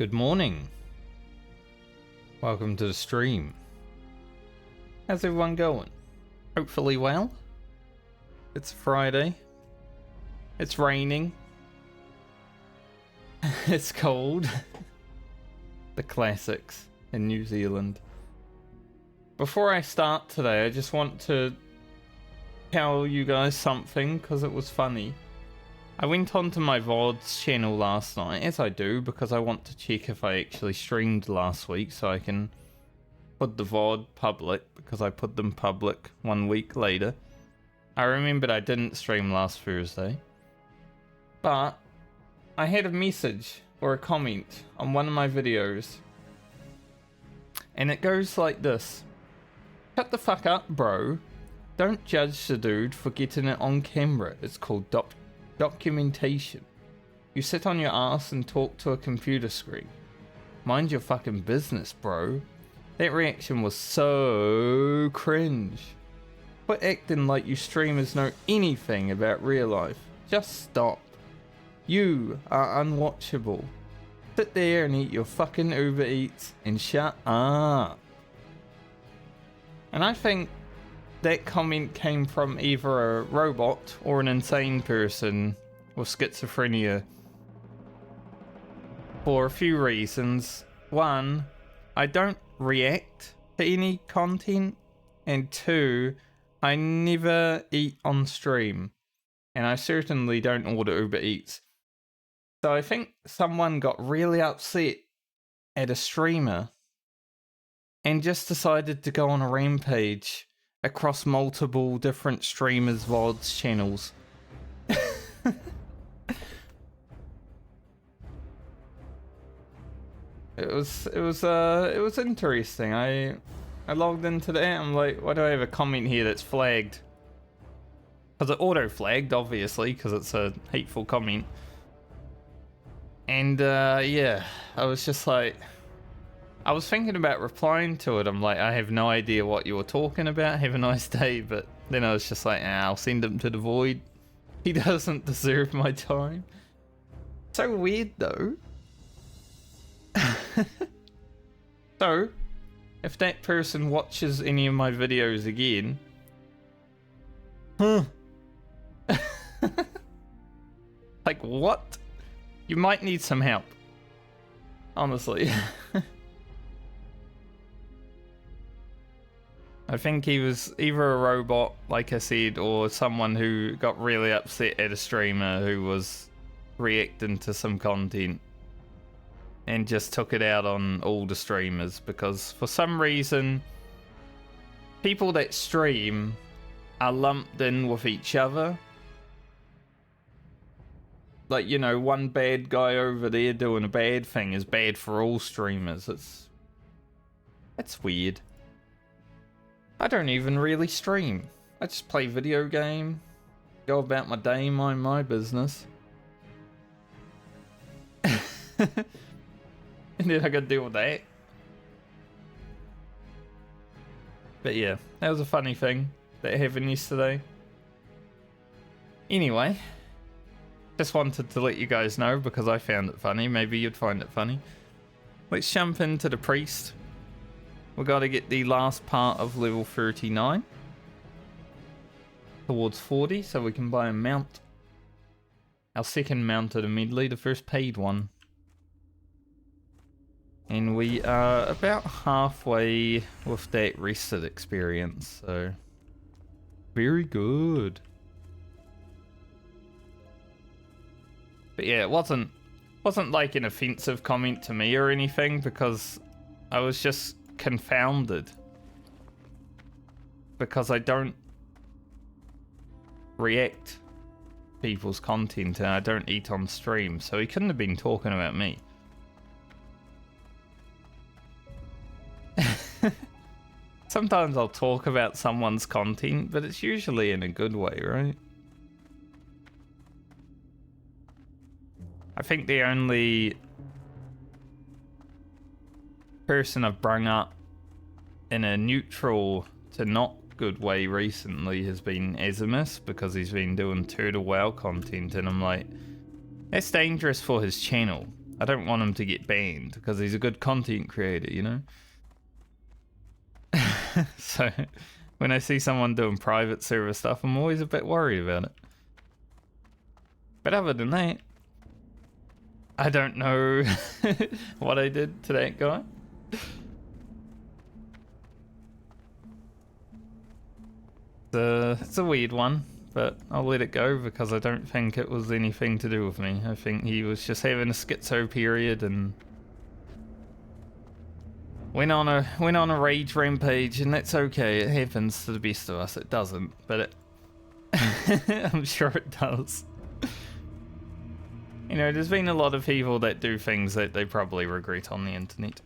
Good morning. Welcome to the stream. How's everyone going? Hopefully well. It's Friday. It's raining. It's cold. The classics in New Zealand. Before I start today, I just want to tell you guys something because it was funny. I went onto my VOD's channel last night, as I do, because I want to check if I actually streamed last week so I can put the VOD public, because I put them public 1 week later. I remembered I didn't stream last Thursday, but I had a message or a comment on one of my videos, and it goes like this. Shut the fuck up, bro. Don't judge the dude for getting it on camera. It's called documentation. You sit on your ass and talk to a computer screen. Mind your fucking business, bro. That reaction was so cringe. Quit acting like you streamers know anything about real life. Just stop. You are unwatchable. Sit there and eat your fucking Uber Eats and shut up. And I think that comment came from either a robot or an insane person with schizophrenia for a few reasons. One, I don't react to any content, and two, I never eat on stream, and I certainly don't order Uber Eats. So I think someone got really upset at a streamer and just decided to go on a rampage across multiple different streamers' VODs channels. It was interesting. I logged into that. I'm like, why do I have a comment here that's flagged? Because it auto flagged, obviously, because it's a hateful comment. And yeah, I was just like, I was thinking about replying to it. I'm like, I have no idea what you were talking about. Have a nice day. But then I was just like, I'll send him to the void. He doesn't deserve my time. So weird though. So, if that person watches any of my videos again, like what? You might need some help. Honestly. I think he was either a robot, like I said, or someone who got really upset at a streamer who was reacting to some content and just took it out on all the streamers, because for some reason people that stream are lumped in with each other. Like, you know, one bad guy over there doing a bad thing is bad for all streamers. It's weird. I don't even really stream. I just play video game, go about my day, mind my business. And then I gotta deal with that. But yeah, that was a funny thing that happened yesterday. Anyway, just wanted to let you guys know because I found it funny. Maybe you'd find it funny. Let's jump into the priest. We gotta get the last part of level 39 towards 40 so we can buy a mount. Our second mount at a Medley, the first paid one. And we are about halfway with that rested experience, so very good. But yeah, it wasn't like an offensive comment to me or anything, because I was just confounded because I don't react people's content and I don't eat on stream, so he couldn't have been talking about me. Sometimes I'll talk about someone's content, but it's usually in a good way, right? I think the only person I've brung up in a neutral to not good way recently has been Azimus, because he's been doing Turtle WoW content, and I'm like, that's dangerous for his channel. I don't want him to get banned because he's a good content creator, you know? So when I see someone doing private server stuff, I'm always a bit worried about it. But other than that, I don't know what I did to that guy. It's a weird one, but I'll let it go because I don't think it was anything to do with me. I think he was just having a schizo period and went on a rage rampage, and that's okay. It happens to the best of us. It doesn't, but it I'm sure it does. You know, there's been a lot of people that do things that they probably regret on the internet.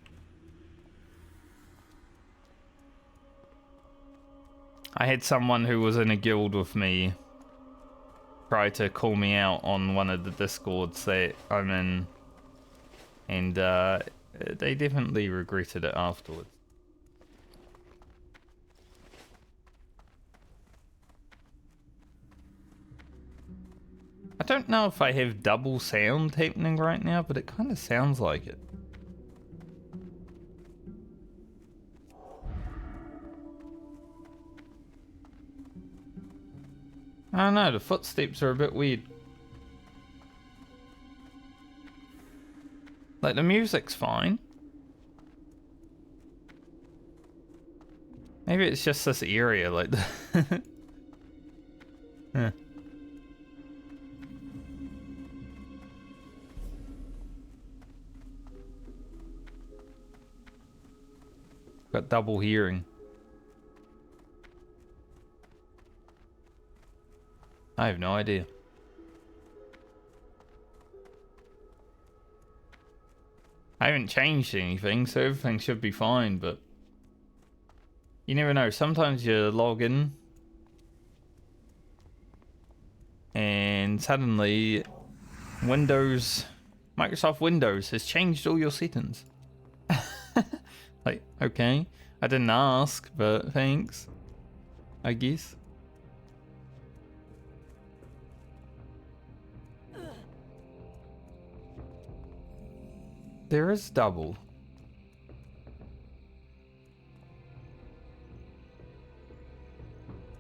I had someone who was in a guild with me try to call me out on one of the discords that I'm in, and they definitely regretted it afterwards. I don't know if I have double sound happening right now, but it kind of sounds like it. I don't know, the footsteps are a bit weird. Like, the music's fine. Maybe it's just this area, like the yeah. Got double hearing. I have no idea. I haven't changed anything, so everything should be fine, but you never know. Sometimes you log in and suddenly Microsoft Windows has changed all your settings. Like, okay, I didn't ask, but thanks, I guess. There is double.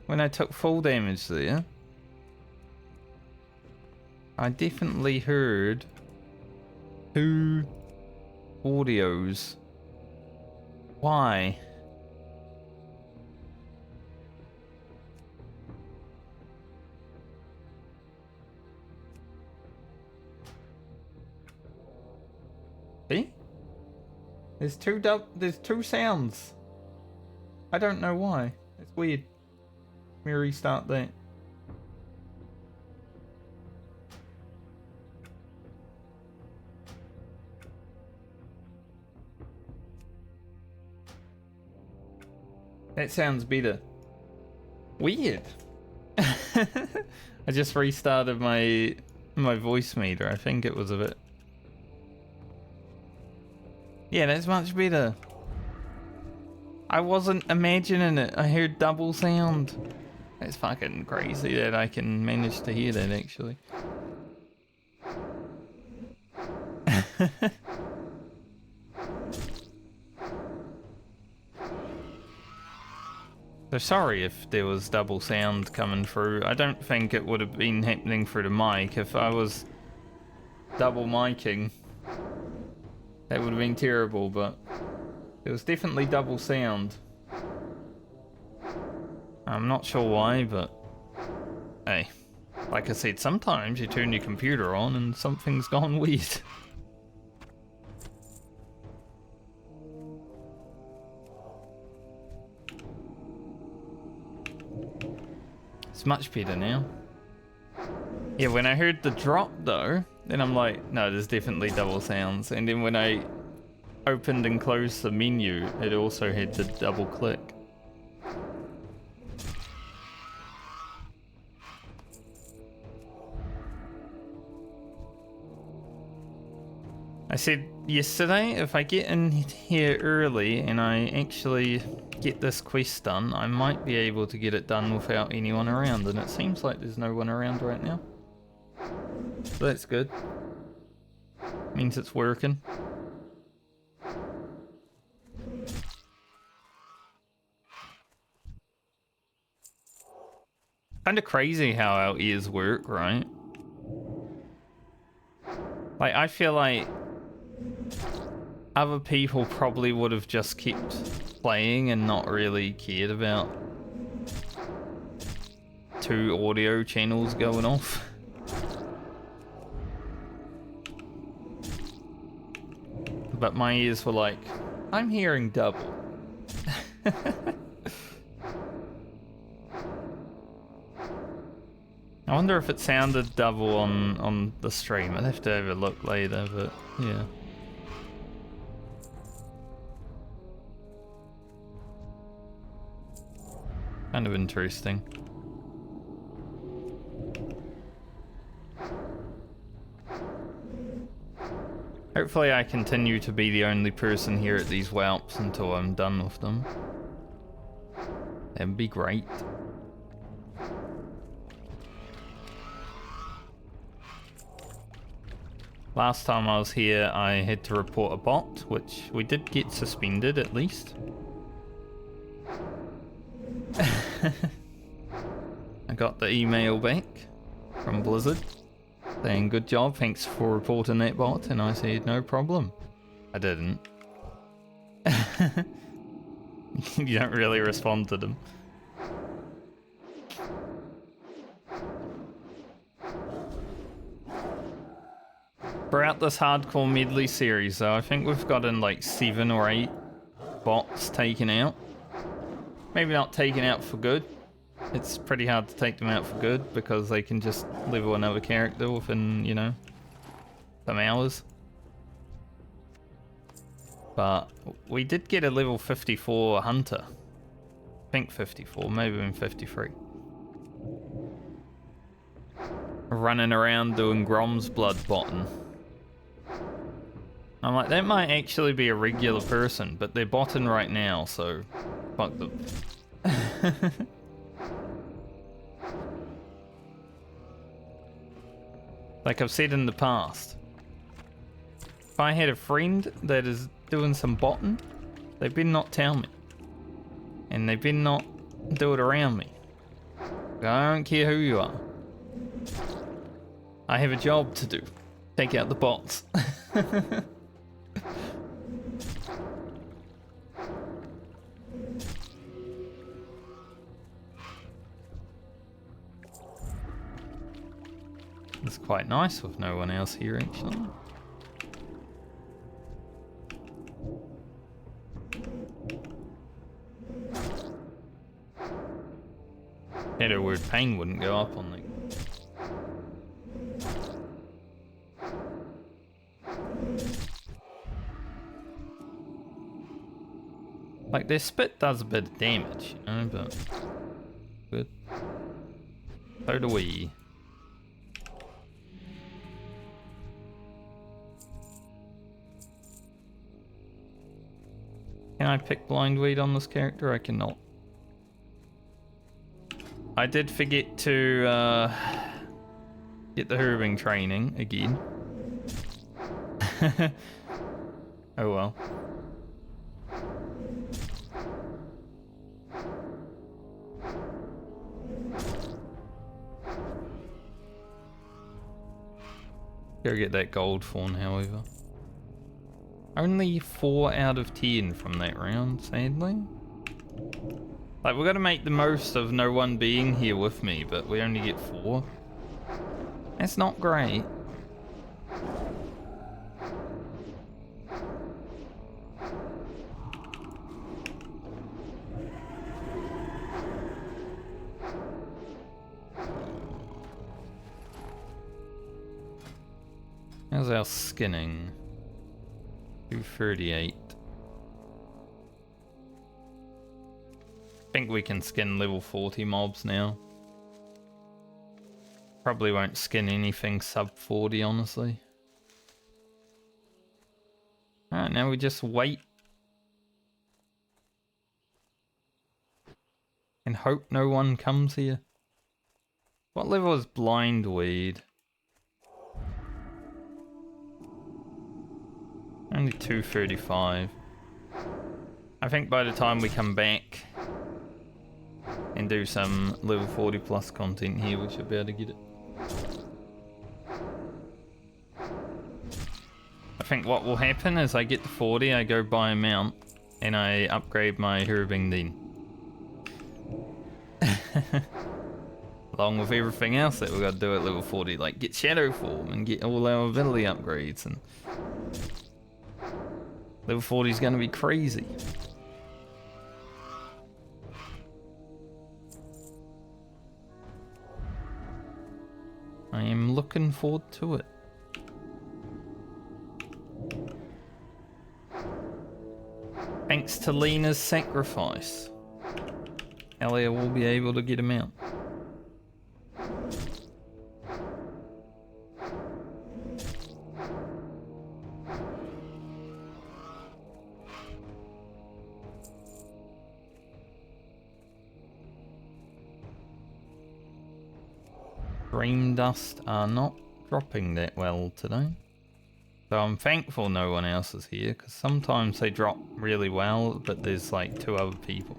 When I took full damage there, I definitely heard 2 audios. Why? See? There's two sounds. I don't know why. It's weird. Let me restart that. That sounds better. Weird. I just restarted my voice meter. I think it was a bit. Yeah, that's much better. I wasn't imagining it. I heard double sound. It's fucking crazy that I can manage to hear that, actually. So sorry if there was double sound coming through. I don't think it would have been happening through the mic. If I was double miking, that would have been terrible, but it was definitely double sound. I'm not sure why, but hey, like I said, sometimes you turn your computer on and something's gone weird. It's much better now. Yeah, when I heard the drop though, then I'm like, no, there's definitely double sounds. And then when I opened and closed the menu, it also had the double click. I said yesterday, if I get in here early and I actually get this quest done, I might be able to get it done without anyone around, and it seems like there's no one around right now. So that's good. Means it's working. Kind of crazy how our ears work, right? Like, I feel like other people probably would have just kept playing and not really cared about 2 audio channels going off. But my ears were like, I'm hearing double. I wonder if it sounded double on the stream. I'd have to have a look later, but yeah. Kind of interesting. Hopefully I continue to be the only person here at these WoWs until I'm done with them. That'd be great. Last time I was here, I had to report a bot, which we did get suspended at least. I got the email back from Blizzard saying, good job, thanks for reporting that bot, and I said, no problem. I didn't. You don't really respond to them. Throughout this hardcore medley series, though, I think we've gotten like 7 or 8 bots taken out. Maybe not taken out for good. It's pretty hard to take them out for good because they can just level another character within, you know, some hours. But we did get a level 54 hunter. I think 54, maybe even 53. Running around doing Grom's blood botting. I'm like, that might actually be a regular person, but they're botting right now, so fuck them. Like I've said in the past, if I had a friend that is doing some botting, they better not tell me. And they better not do it around me. I don't care who you are. I have a job to do. Take out the bots. It's quite nice with no one else here, actually. Had a word pain wouldn't go up on the... Like, their spit does a bit of damage, you know, but... Good. So do we. Can I pick blind weed on this character? I cannot. I did forget to get the herbing training again. Oh well. Go get that gold fawn, however. Only 4 out of 10 from that round, sadly. Like, we're gonna make the most of no one being here with me, but we only get 4. That's not great. How's our skinning? 238. I think we can skin level 40 mobs now. Probably won't skin anything sub 40, honestly. Alright, now we just wait. And hope no one comes here. What level is blind weed? Only 235. I think by the time we come back and do some level 40 plus content here, we should be able to get it. I think what will happen is I get to 40, I go buy a mount, and I upgrade my Herbing then. Along with everything else that we got to do at level 40, like get Shadow Form and get all our ability upgrades, and level 40 is going to be crazy. I am looking forward to it. Thanks to Lena's sacrifice, Elia will be able to get him out. Dream dust are not dropping that well today. So I'm thankful no one else is here, because sometimes they drop really well, but there's like 2 other people.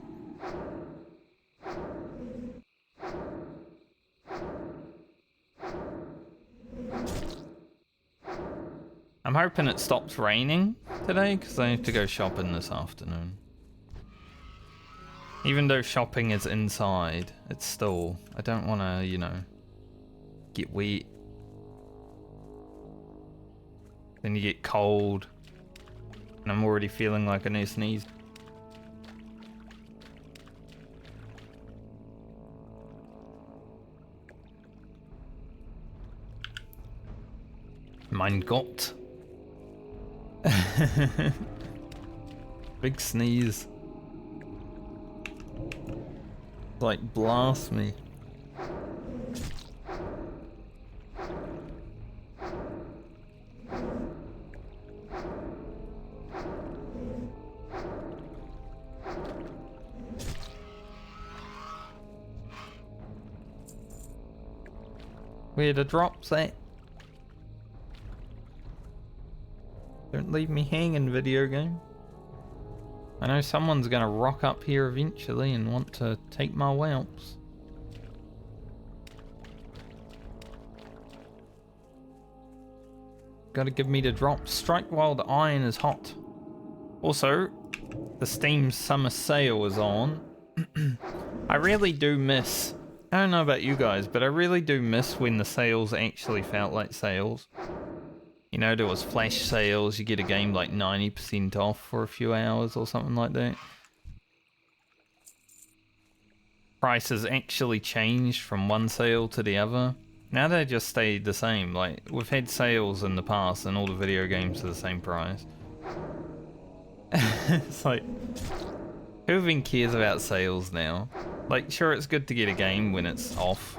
I'm hoping it stops raining today, because I have to go shopping this afternoon. Even though shopping is inside, it's still, I don't want to, you know, get wet. Then you get cold, and I'm already feeling like I need to sneeze. Mein Gott. Big sneeze. Like blast me. Where the drops at? Don't leave me hanging, video game. I know someone's gonna rock up here eventually and want to take my whelps. Gotta give me the drops. Strike while the iron is hot. Also, the Steam summer sale is on. I really do miss, I don't know about you guys, but I really do miss when the sales actually felt like sales. You know, there was flash sales, you get a game like 90% off for a few hours or something like that. Prices actually changed from one sale to the other. Now they just stayed the same. Like, we've had sales in the past and all the video games are the same price. It's like, who even cares about sales now? Like, sure, it's good to get a game when it's off.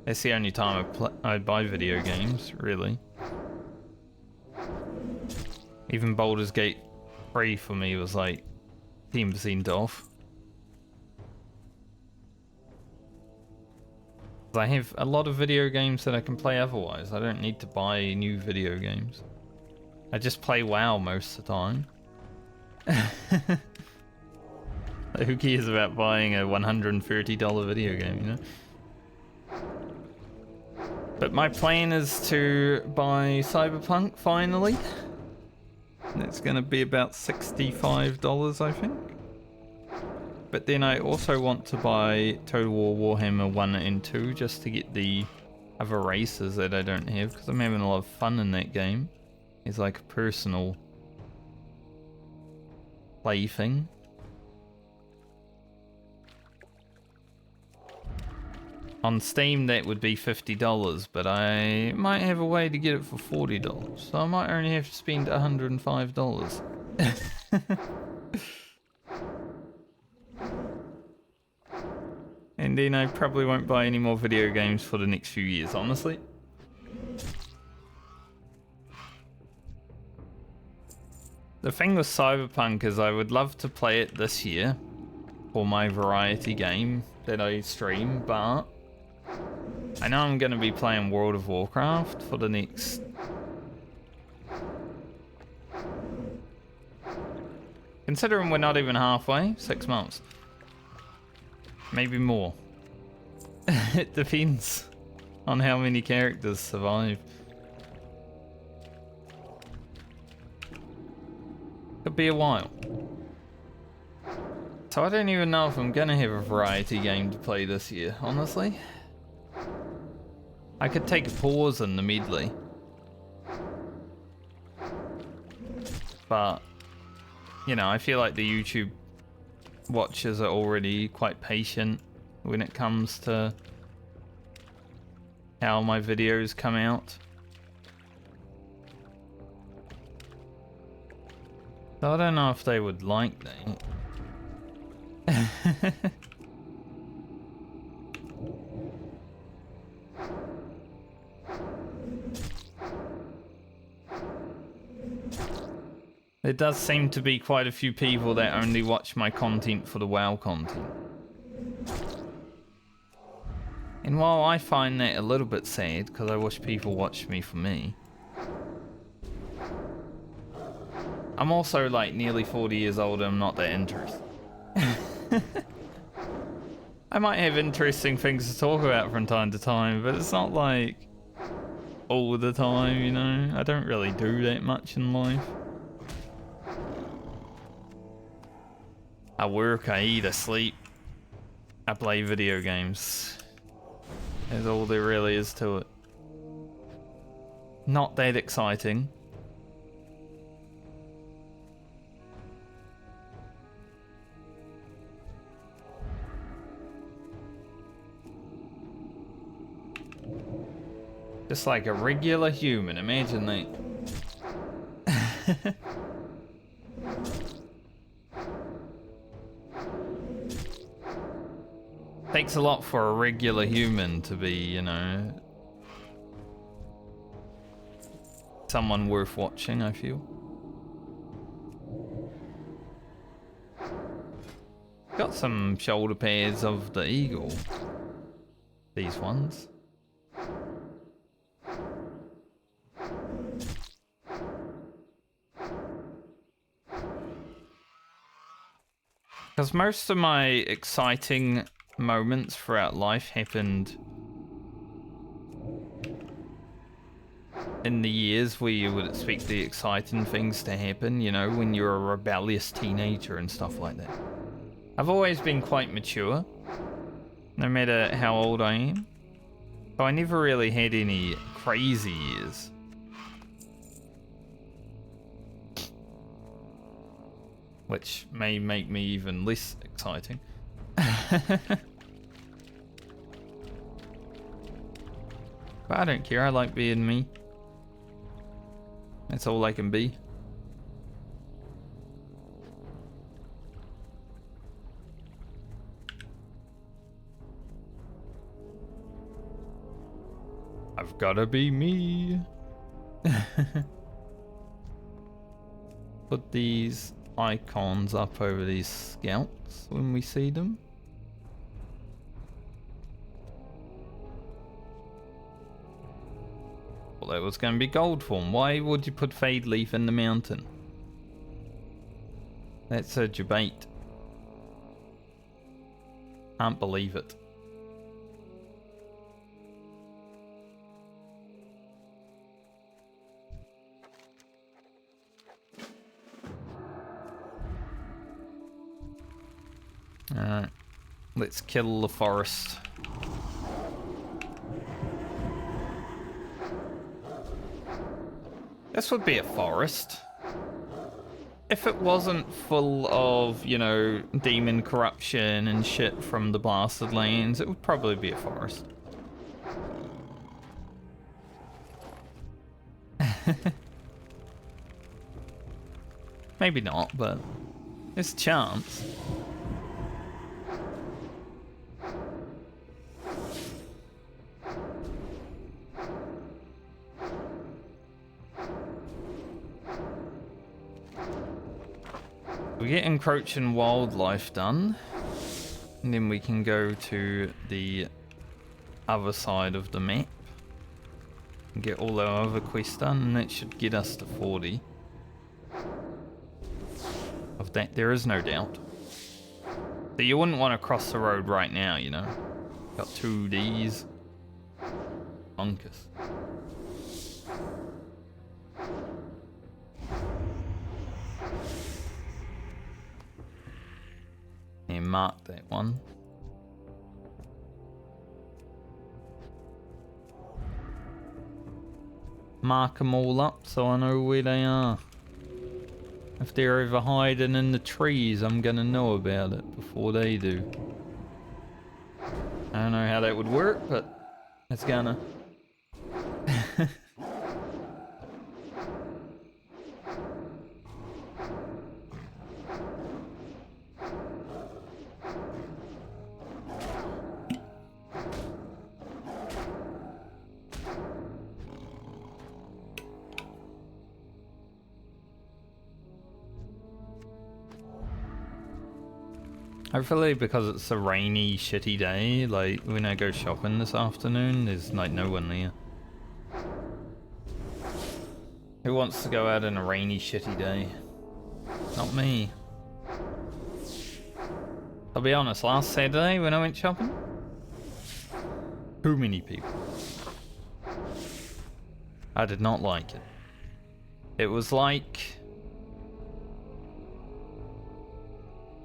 That's the only time I buy video games, really. Even Baldur's Gate 3 for me was like 10% off. I have a lot of video games that I can play otherwise. I don't need to buy new video games. I just play WoW most of the time. Who cares about buying a $130 video game, you know? But my plan is to buy Cyberpunk finally. It's gonna be about $65, I think. But then I also want to buy Total War Warhammer 1 and 2 just to get the other races that I don't have, because I'm having a lot of fun in that game. It's like a personal play thing. On Steam that would be $50, but I might have a way to get it for $40, so I might only have to spend $105. And then I probably won't buy any more video games for the next few years, honestly. The thing with Cyberpunk is I would love to play it this year for my variety game that I stream, but I know I'm going to be playing World of Warcraft for the next Considering we're not even halfway, 6 months. Maybe more. It depends on how many characters survive. Could be a while. So I don't even know if I'm gonna have a variety game to play this year, honestly. I could take a pause in the Medley. But, you know, I feel like the YouTube watchers are already quite patient when it comes to how my videos come out. So I don't know if they would like that. There does seem to be quite a few people that only watch my content for the WoW content. And while I find that a little bit sad, because I wish people watched me for me, I'm also like nearly 40 years old and I'm not that interested. I might have interesting things to talk about from time to time, but it's not like all the time, you know? I don't really do that much in life. I work, I eat, I sleep, I play video games. That's all there really is to it. Not that exciting. Just like a regular human, imagine that. Takes a lot for a regular human to be, you know, someone worth watching, I feel. Got some shoulder pads of the eagle. These ones. Because most of my exciting moments throughout life happened in the years where you would expect the exciting things to happen, you know, when you're a rebellious teenager and stuff like that. I've always been quite mature, no matter how old I am. So I never really had any crazy years. Which may make me even less exciting. But I don't care, I like being me. That's all I can be. I've gotta be me. Put these icons up over these scouts when we see them. Well, that was going to be gold form. Why would you put Fade Leaf in the mountain? That's a debate. Can't believe it. Alright, let's kill the forest. This would be a forest. If it wasn't full of, you know, demon corruption and shit from the bastard lands, it would probably be a forest. Maybe not, but there's a chance. We get encroaching wildlife done, and then we can go to the other side of the map and get all our other quests done, and that should get us to 40 of Of that, there is no doubt. So you wouldn't want to cross the road right now, you know? Got 2 Ds. Bunkus. Yeah, mark that one. Mark them all up so I know where they are. If they're ever hiding in the trees, I'm gonna know about it before they do. I don't know how that would work, but it's gonna. Hopefully, because it's a rainy, shitty day, like when I go shopping this afternoon, there's like no one there. Who wants to go out on a rainy, shitty day? Not me. I'll be honest, last Saturday when I went shopping, too many people. I did not like it. It was like...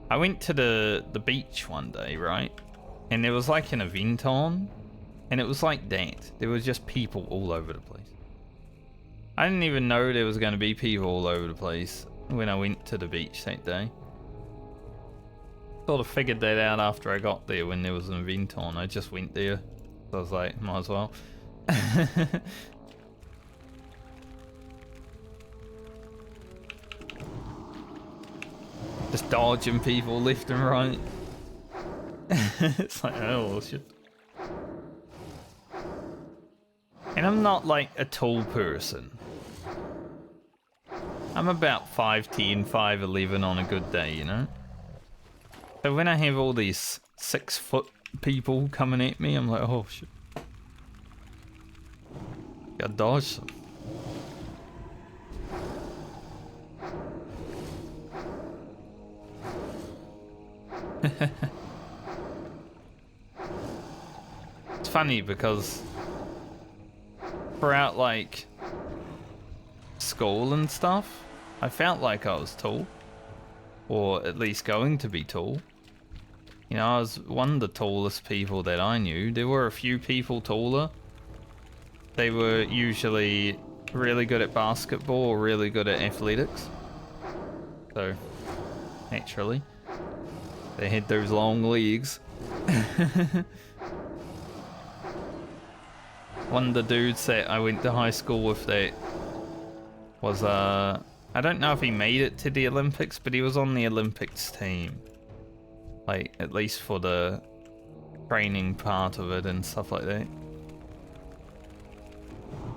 I went to the beach one day, right? And there was like an event on, and it was like that. There was just people all over the place. I didn't even know there was going to be people all over the place when I went to the beach that day. Sort of figured that out after I got there when there was an event on. I just went there. So I was like, might as well. Just dodging people left and right. It's like, oh shit. And I'm not like a tall person. I'm about 5'10", 5'11" on a good day, you know? So when I have all these 6-foot people coming at me, I'm like, oh shit. Gotta dodge them. It's funny because throughout like school and stuff, I felt like I was tall, or at least going to be tall. You know, I was one of the tallest people that I knew. There were a few people taller. They were usually really good at basketball or really good at athletics. So, naturally, they had those long legs. One of the dudes that I went to high school with that was, I don't know if he made it to the Olympics, but he was on the Olympics team. Like, at least for the training part of it and stuff like that.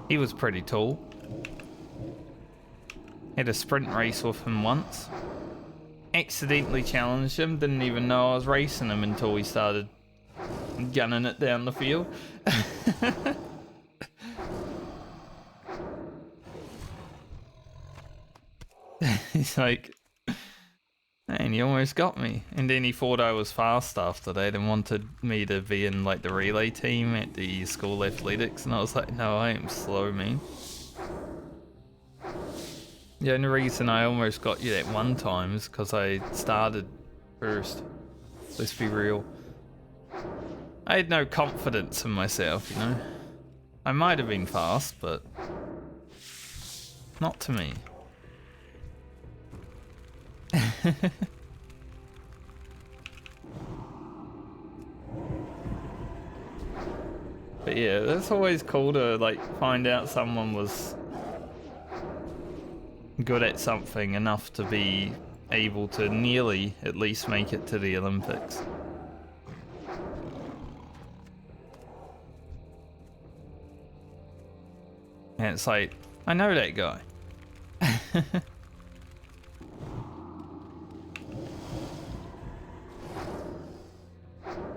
He was pretty tall. Had a sprint race with him once. Accidentally challenged him, didn't even know I was racing him until we started gunning it down the field. He's like, man, you almost got me. And then he thought I was fast after that and wanted me to be in like the relay team at the school athletics, and I was like, no, I am slow, man. The only reason I almost got you that one time is because I started first. Let's be real. I had no confidence in myself, you know. I might have been fast, but not to me. But yeah, that's always cool to like find out someone was good at something enough to be able to nearly at least make it to the Olympics. And it's like, I know that guy.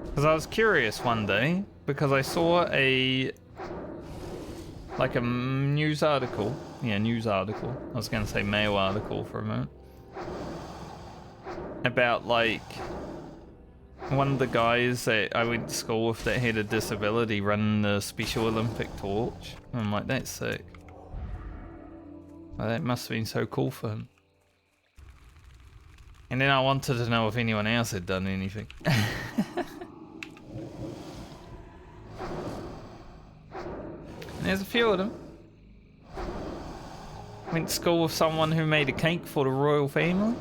Because I was curious one day, because I saw a news article. Yeah, news article. I was going to say mail article for a moment. about like one of the guys that I went to school with that had a disability running the Special Olympic torch. I'm like, that's sick. Well, that must have been so cool for him. And then I wanted to know if anyone else had done anything. There's a few of them. Went to school with someone who made a cake for the royal family.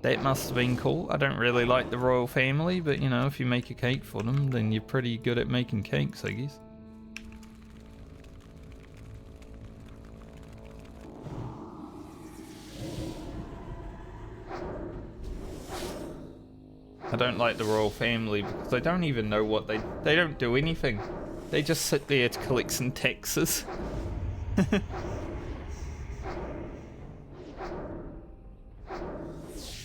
That must have been cool. I don't really like the royal family, but you know, if you make a cake for them, then you're pretty good at making cakes, I guess. I don't like the royal family because they don't even know what they don't do anything. They just sit there to collect some taxes.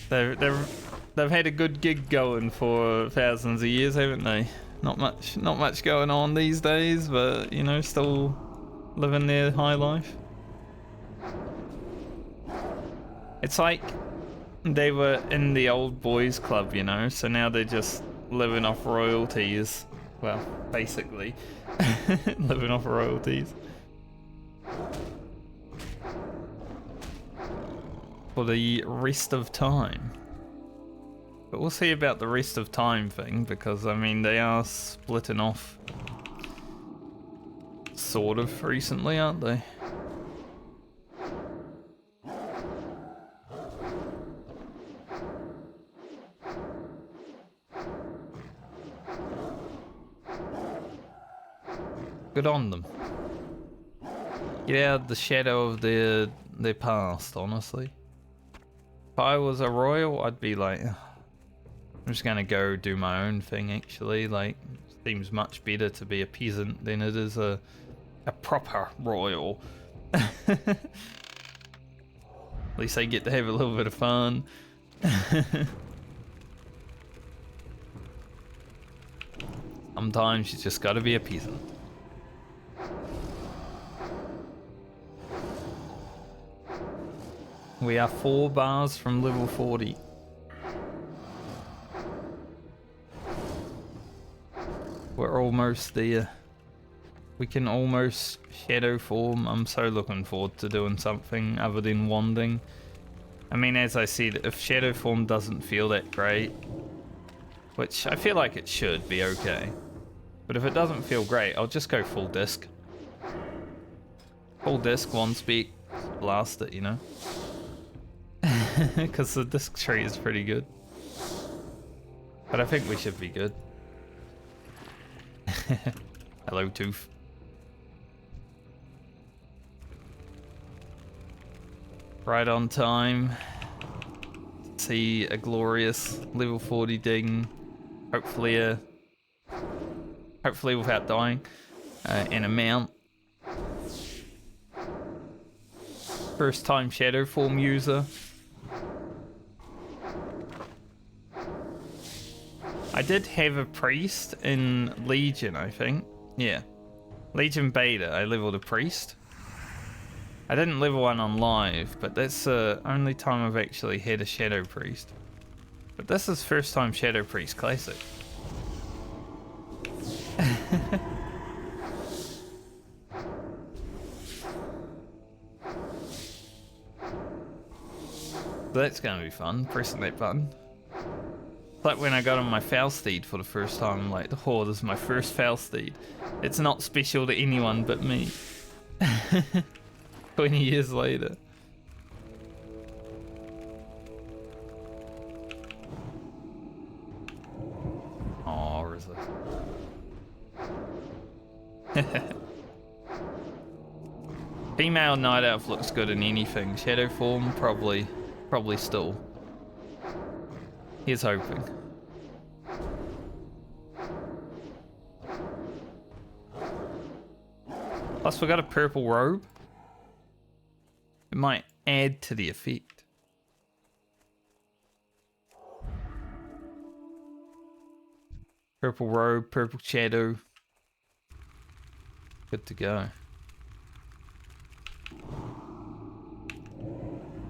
They've had a good gig going for thousands of years, haven't they? Not much going on these days, but you know, still living their high life. It's like they were in the old boys club, you know, so now they're just living off royalties. Well, basically, living off royalties. For the rest of time. But we'll see about the rest of time thing, because I mean, they are splitting off sort of recently, aren't they? Good on them. Get out of the shadow of their past, honestly. If I was a royal, I'd be like, I'm just gonna go do my own thing, actually. Like, seems much better to be a peasant than it is a proper royal. At least I get to have a little bit of fun. Sometimes you just gotta be a peasant. We are 4 bars from level 40. We're almost there. We can almost shadow form. I'm so looking forward to doing something other than wanding. I mean, as I said, if shadow form doesn't feel that great, which I feel like it should be okay, but if it doesn't feel great, I'll just go full disc. Full disc, 1 spec, blast it, you know? Because the disc tree is pretty good. But I think we should be good. Hello, Tooth. Right on time. See a glorious level 40 ding. Hopefully without dying. And a mount. First time shadow form user. I did have a priest in Legion, I think. Yeah. Legion Beta, I leveled a priest. I didn't level one on live, but that's the only time I've actually had a Shadow Priest. But this is first time Shadow Priest Classic. That's gonna be fun, pressing that button. Like when I got on my Fauststeed for the first time, I'm like, oh, this is my first Fauststeed. It's not special to anyone but me. 20 years later. Oh, resist. Female Night Elf looks good in anything. Shadow form, probably still. Here's hoping. Plus we got a purple robe. It might add to the effect. Purple robe, purple shadow. Good to go.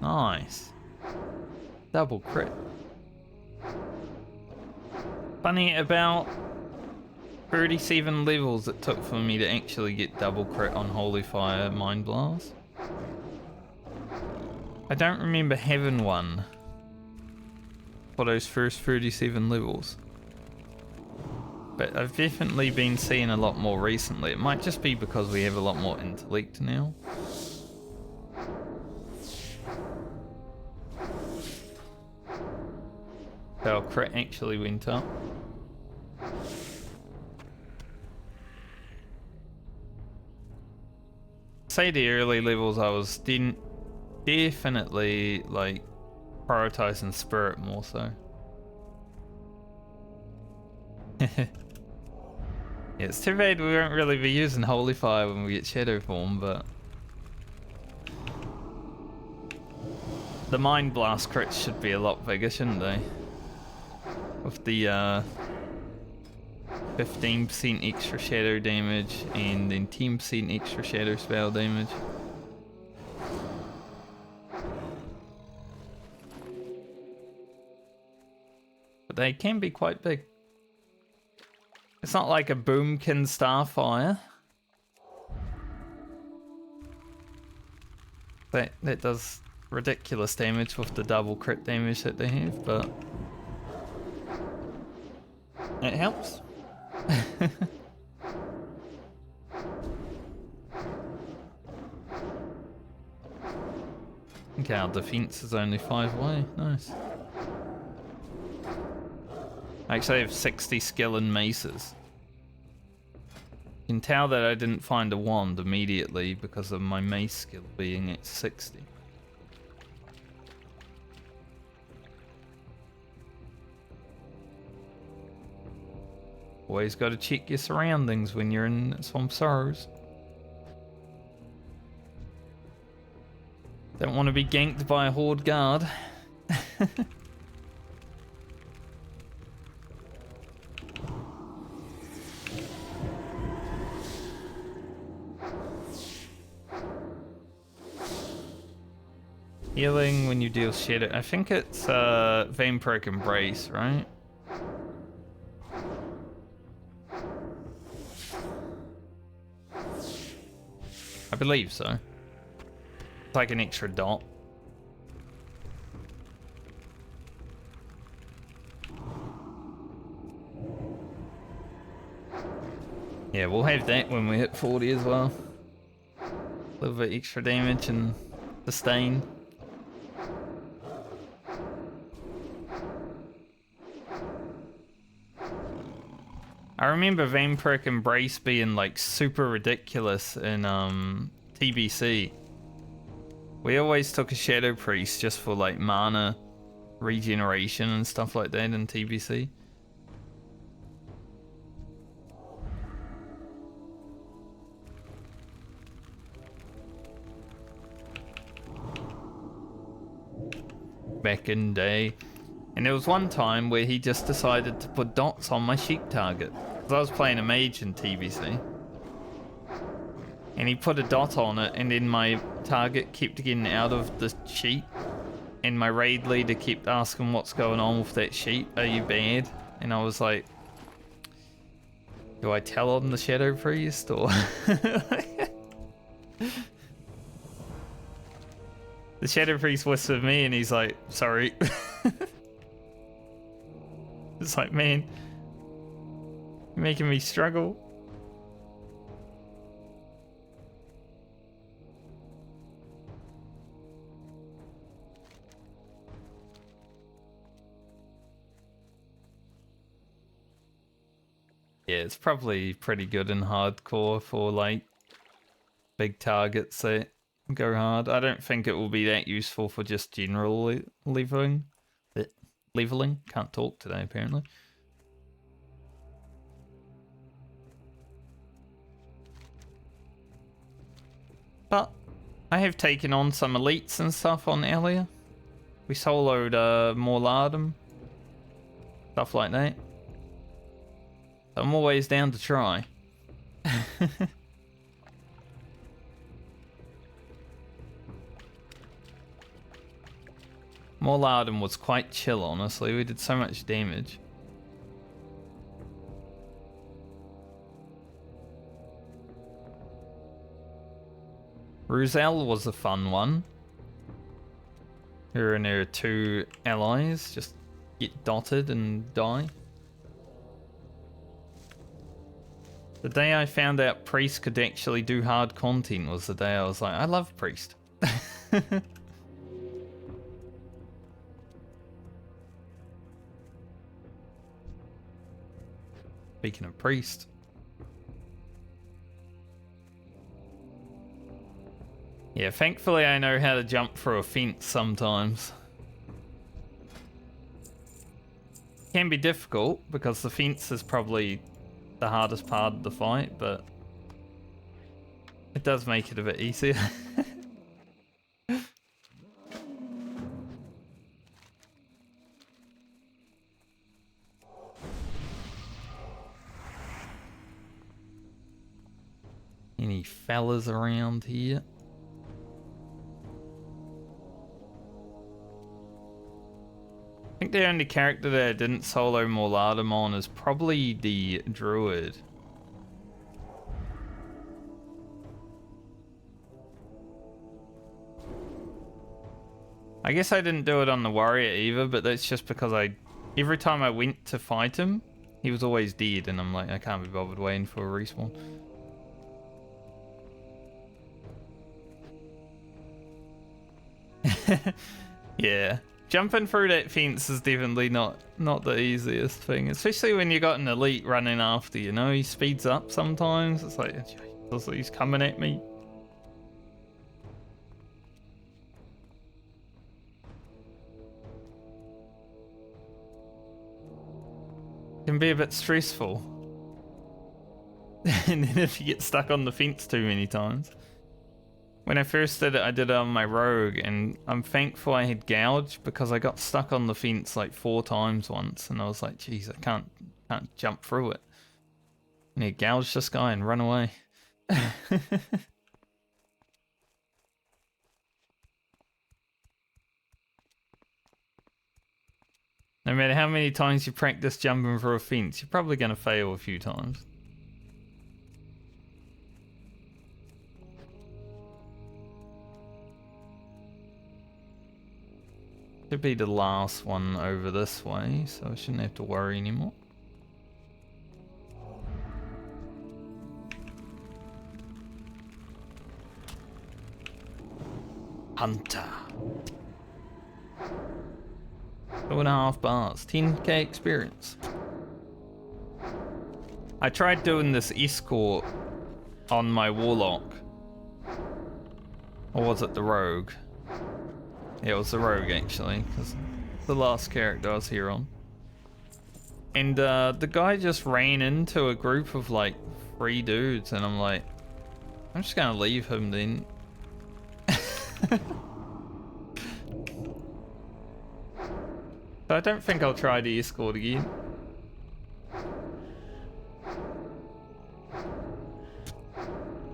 Nice. Double crit. Funny, about 37 levels it took for me to actually get double crit on Holy Fire Mind Blast. I don't remember having one for those first 37 levels. But I've definitely been seeing a lot more recently. It might just be because we have a lot more intellect now. So our crit actually went up. Say the early levels I was definitely like prioritizing spirit more so. Yeah, it's too bad we won't really be using Holy Fire when we get Shadow Form, but the Mind Blast crits should be a lot bigger, shouldn't they? With the 15% extra shadow damage and then 10% extra shadow spell damage. But they can be quite big. It's not like a Boomkin Starfire. That does ridiculous damage with the double crit damage that they have, but it helps. Okay, our defense is only 5 away. Nice. I actually have 60 skill in maces. You can tell that I didn't find a wand immediately because of my mace skill being at 60. Always got to check your surroundings when you're in Swamp Sorrows. Don't want to be ganked by a Horde guard. Healing when you deal shadow. I think it's Vampiric Embrace, right? I believe so. It's like an extra dot. Yeah, we'll have that when we hit 40 as well. A little bit extra damage and sustain. I remember Vampiric Embrace being like super ridiculous in TBC. We always took a Shadow Priest just for like mana regeneration and stuff like that in TBC. Back in the day. And there was one time where he just decided to put dots on my sheep target. Because I was playing a mage in TBC. And he put a dot on it, and then my target kept getting out of the sheep. And my raid leader kept asking what's going on with that sheep. Are you bad? And I was like, do I tell on the Shadow Priest or... The Shadow Priest whispered me and he's like, sorry. It's like, man, you're making me struggle. Yeah, it's probably pretty good in hardcore for like big targets that go hard. I don't think it will be that useful for just general leveling. Leveling? Can't talk today, apparently. But I have taken on some elites and stuff on Elia. We soloed Morladum. Stuff like that. So I'm always down to try. Morlarden was quite chill, honestly. We did so much damage. Ruzel was a fun one. Her and her 2 allies just get dotted and die. The day I found out Priest could actually do hard content was the day I was like, I love Priest. Speaking of Priest. Yeah, thankfully I know how to jump through a fence sometimes. It can be difficult because the fence is probably the hardest part of the fight, but it does make it a bit easier. Any fellas around here? I think the only character that I didn't solo Morlarden on is probably the Druid. I guess I didn't do it on the Warrior either, but that's just because every time I went to fight him, he was always dead, and I'm like, I can't be bothered waiting for a respawn. Yeah. Jumping through that fence is definitely not the easiest thing, especially when you got an elite running after you, know? He speeds up sometimes. It's like, he's coming at me. It can be a bit stressful. And then if you get stuck on the fence too many times. When I first did it, I did it on my rogue, and I'm thankful I had gouge because I got stuck on the fence like 4 times once, and I was like, geez, I can't jump through it. And he gouged this guy and run away. No matter how many times you practice jumping through a fence, you're probably going to fail a few times. Should be the last one over this way, so I shouldn't have to worry anymore. Hunter. 2.5 bars, 10k experience. I tried doing this escort on my warlock. Or was it the rogue? Yeah, it was the rogue actually, because the last character I was here on. And the guy just ran into a group of like 3 dudes, and I'm like, I'm just gonna leave him then. So I don't think I'll try the escort again.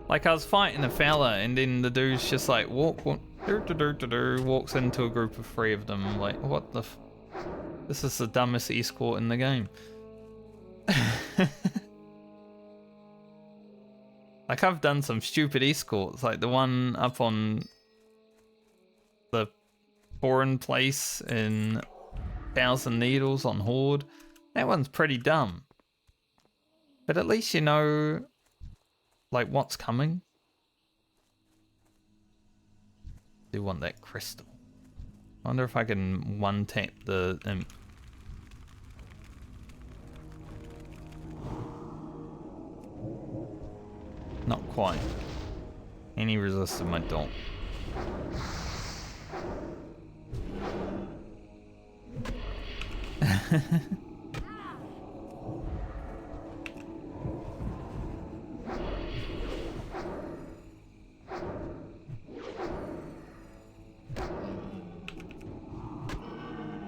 Like I was fighting a fella, and then the dude's just like walks into a group of 3 of them. I'm like, what the f— this is the dumbest escort in the game. Like I've done some stupid escorts, like the one up on the foreign place in 1,000 Needles on Horde. That one's pretty dumb. But at least you know like what's coming. Do want that crystal. I wonder if I can one-tap the imp. Not quite. And he resisted my dot.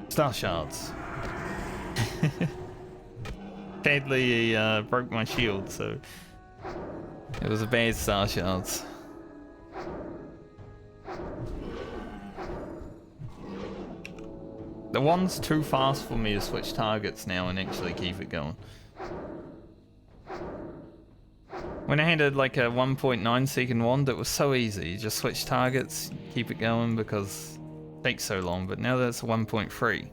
Star shards. Sadly, he broke my shield, so it was a bad star shards. The one's too fast for me to switch targets now and actually keep it going. When I had like a 1.9 second wand, it was so easy. You just switch targets, keep it going because it takes so long. But now that it's 1.3.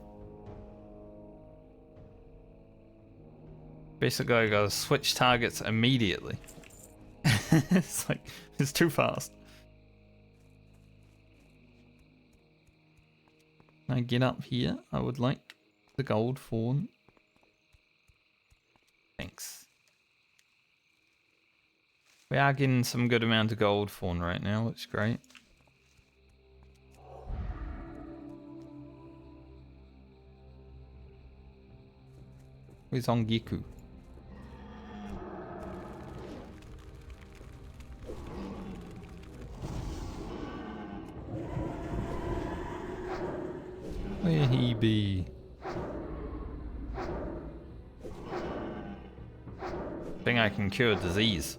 Basically, I gotta switch targets immediately. It's like, it's too fast. Can I get up here? I would like the gold fawn. Thanks. We are getting some good amount of gold fawn right now, which is great. Where's Ongiku? Where he be? Think I can cure disease.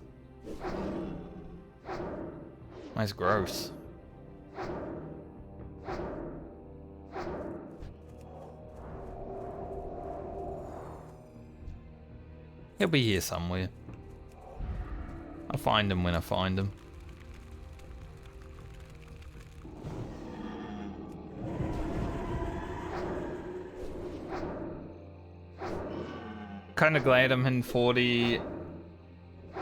That's gross. He'll be here somewhere. I'll find him when I find him. Kinda glad I'm in 40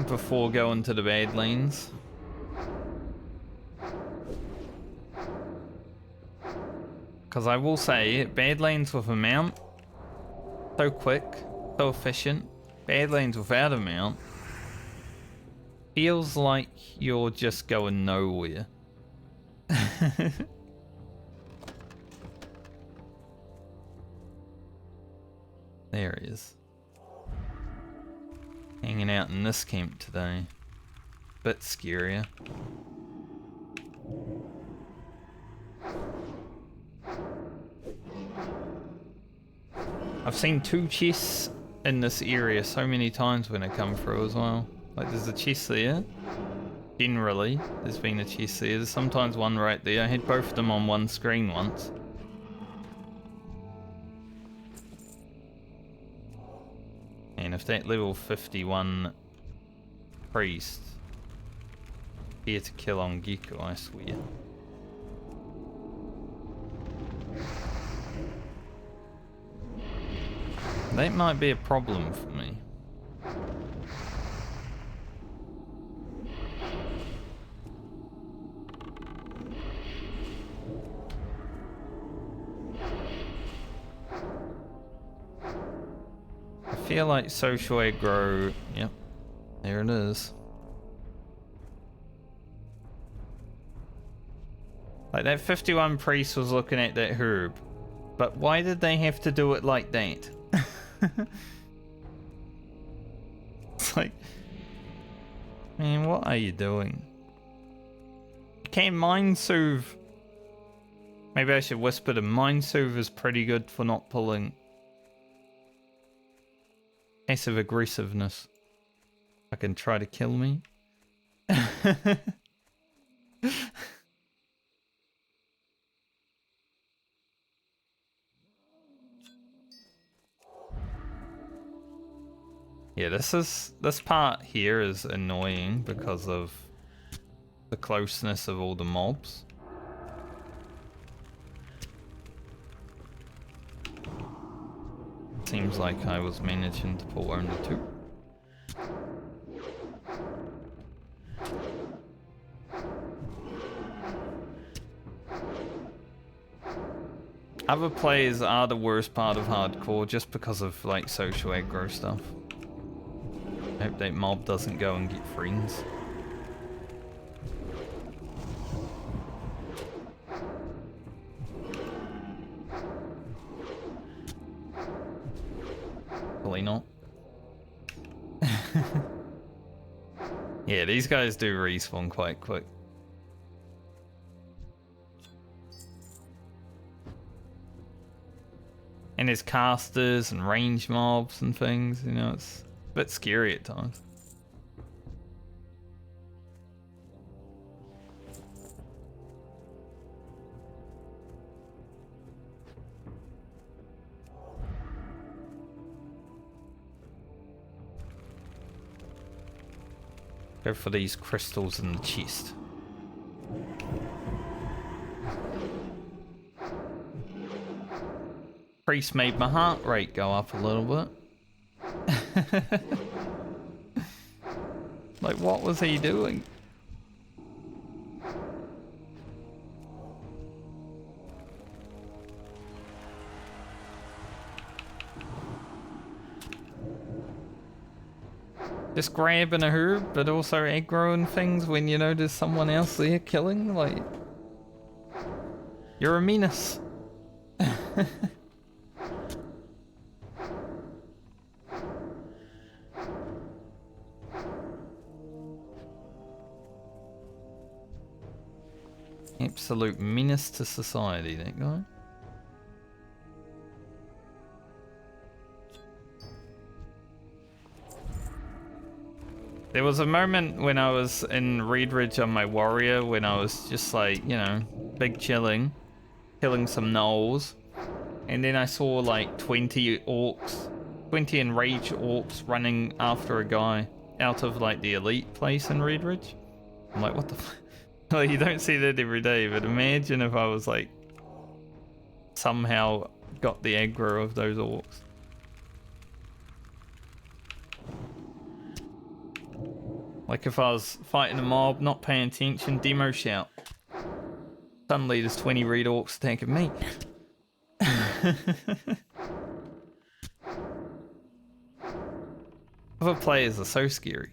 before going to the Badlands. Because I will say, Badlands with a mount, so quick, so efficient. Badlands without a mount feels like you're just going nowhere. There he is. Hanging out in this camp today. Bit scarier. I've seen 2 chests in this area so many times when I come through as well. Like there's a chest there. Generally, there's been a chest there. There's sometimes one right there. I had both of them on one screen once. And if that level 51 priest here to kill Ongiku, I swear. That might be a problem for me. I feel like social aggro. Yep, there it is. Like that 51 priest was looking at that herb, but why did they have to do it like that? It's like, man, what are you doing? Can mind soothe? Maybe I should whisper to mind soothe is pretty good for not pulling passive aggressiveness. I can try to kill me. Yeah, this part here is annoying because of the closeness of all the mobs. Seems like I was managing to pull only 2. Other players are the worst part of hardcore just because of like social aggro stuff. I hope that mob doesn't go and get friends. Probably not. Yeah, these guys do respawn quite quick. And there's casters and range mobs and things, you know, it's a bit scary at times. Go for these crystals in the chest. Priest made my heart rate go up a little bit. Like, what was he doing? Just grabbing a herb, but also aggroing things when you know there's someone else there killing, like... You're a menace. Absolute menace to society, that guy. There was a moment when I was in Reedridge on my warrior when I was just like, you know, big chilling, killing some gnolls. And then I saw like 20 orcs, 20 enraged orcs running after a guy out of like the elite place in Reedridge. I'm like, what the f. Like, you don't see that every day, but imagine if I was like, somehow got the aggro of those orcs. Like if I was fighting a mob, not paying attention, demo shout. Suddenly there's 20 Reed orcs attacking me. Other players are so scary.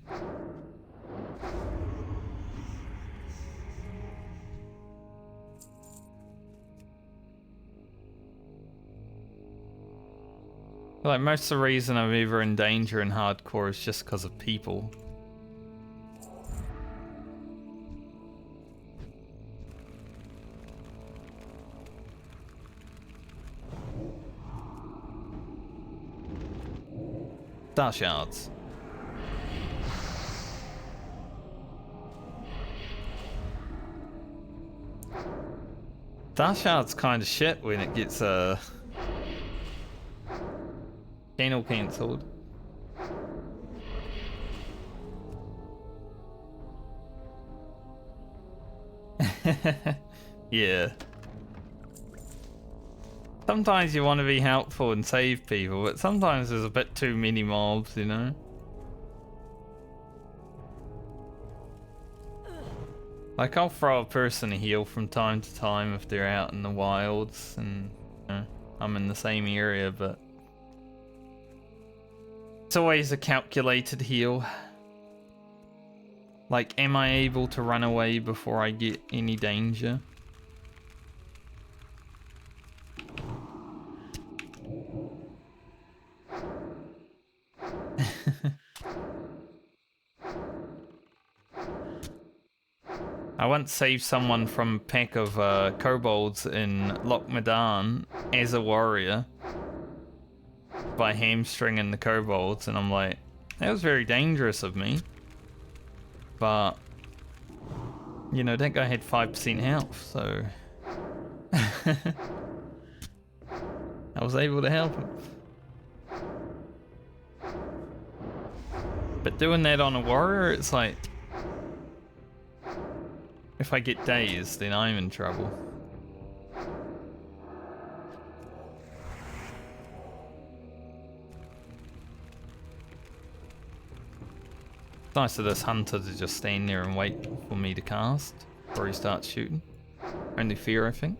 Like, most of the reason I'm ever in danger in hardcore is just because of people. Star shards. Star shards kind of shit when it gets channel cancelled. Yeah. Sometimes you want to be helpful and save people, but sometimes there's a bit too many mobs, you know? Like, I'll throw a person a heal from time to time if they're out in the wilds and, you know, I'm in the same area, but it's always a calculated heal. Like, am I able to run away before I get any danger? I once saved someone from a pack of kobolds in Loch Medan as a warrior by hamstringing the kobolds, and I'm like, that was very dangerous of me. But, you know, that guy had 5% health, so I was able to help him. But doing that on a warrior, it's like, if I get dazed, then I'm in trouble. It's nice of this hunter to just stand there and wait for me to cast before he starts shooting. Only fear, I think.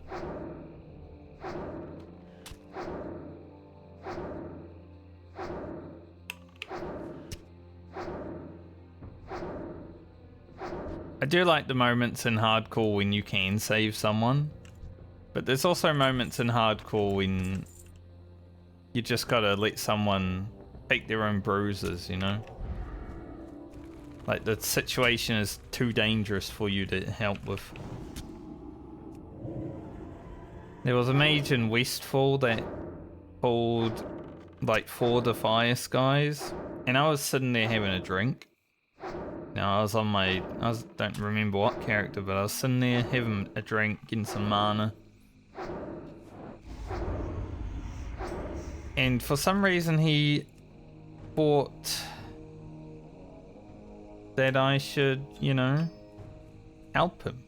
I do like the moments in hardcore when you can save someone, but there's also moments in hardcore when you just gotta let someone take their own bruises, you know? Like, the situation is too dangerous for you to help with. There was a mage in Westfall that pulled like 4 Defias guys, and I was sitting there having a drink. Now I was on my, don't remember what character, but I was sitting there having a drink, getting some mana. And for some reason he fought that I should, you know, help him.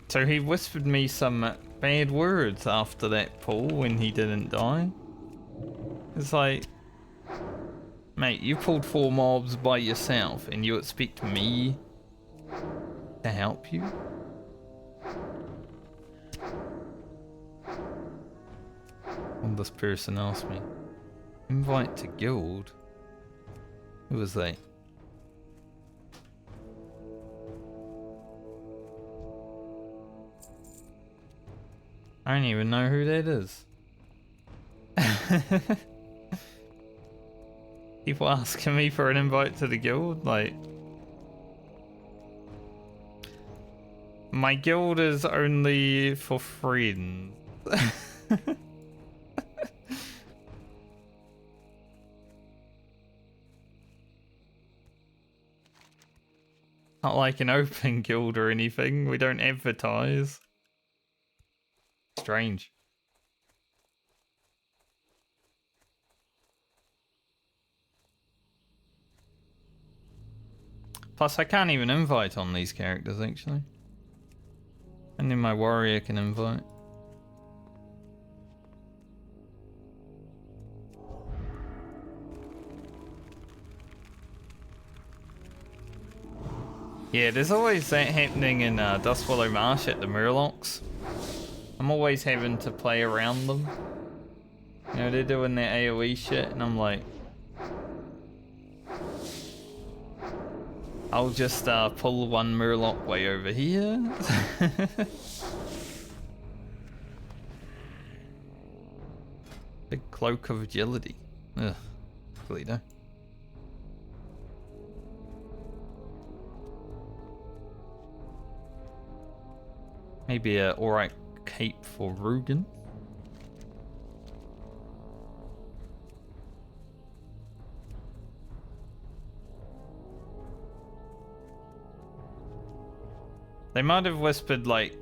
So he whispered me some bad words after that pull when he didn't die. It's like, mate, you pulled 4 mobs by yourself and you expect me to help you? And this person asked me, invite to guild? Who was they? I don't even know who that is. People asking me for an invite to the guild, like... My guild is only for friends. Not like an open guild or anything, we don't advertise. Strange. Plus I can't even invite on these characters actually. Only my warrior can invite. Yeah, there's always that happening in Dustwallow Marsh at the Murlocs. I'm always having to play around them. You know, they're doing their AoE shit and I'm like... I'll just pull one Murloc way over here. Big cloak of agility. Ugh, Toledo. Maybe a alright cape for Rugen. They might have whispered like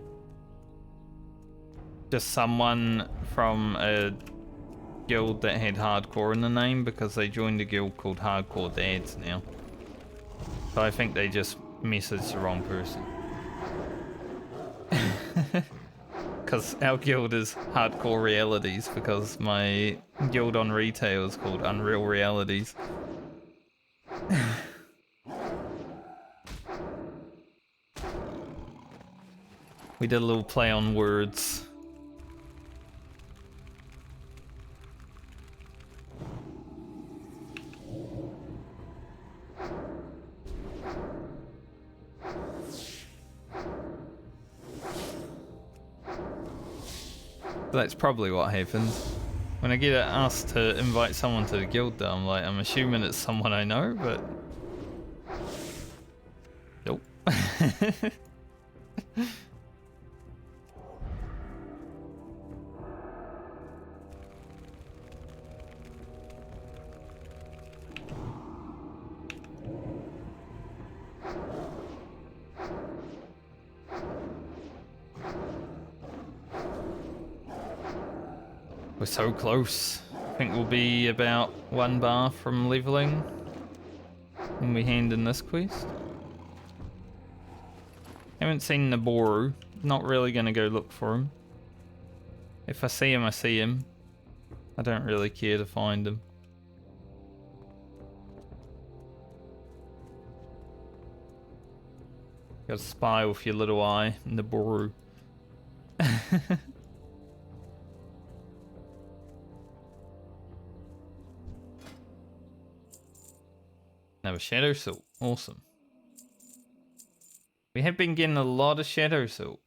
just someone from a guild that had hardcore in the name because they joined a guild called Hardcore Dads now. So I think they just messaged the wrong person. Because our guild is Hardcore Realities because my guild on retail is called Unreal Realities. We did a little play on words. That's probably what happens. When I get asked to invite someone to the guild though, I'm like, I'm assuming it's someone I know, but... Nope. We're so close. I think we'll be about 1 bar from leveling when we hand in this quest. Haven't seen Naboru. Not really gonna go look for him. If I see him, I see him. I don't really care to find him. Gotta spy with your little eye, Naboru. Another Shadow Silk. Awesome. We have been getting a lot of Shadow Silk.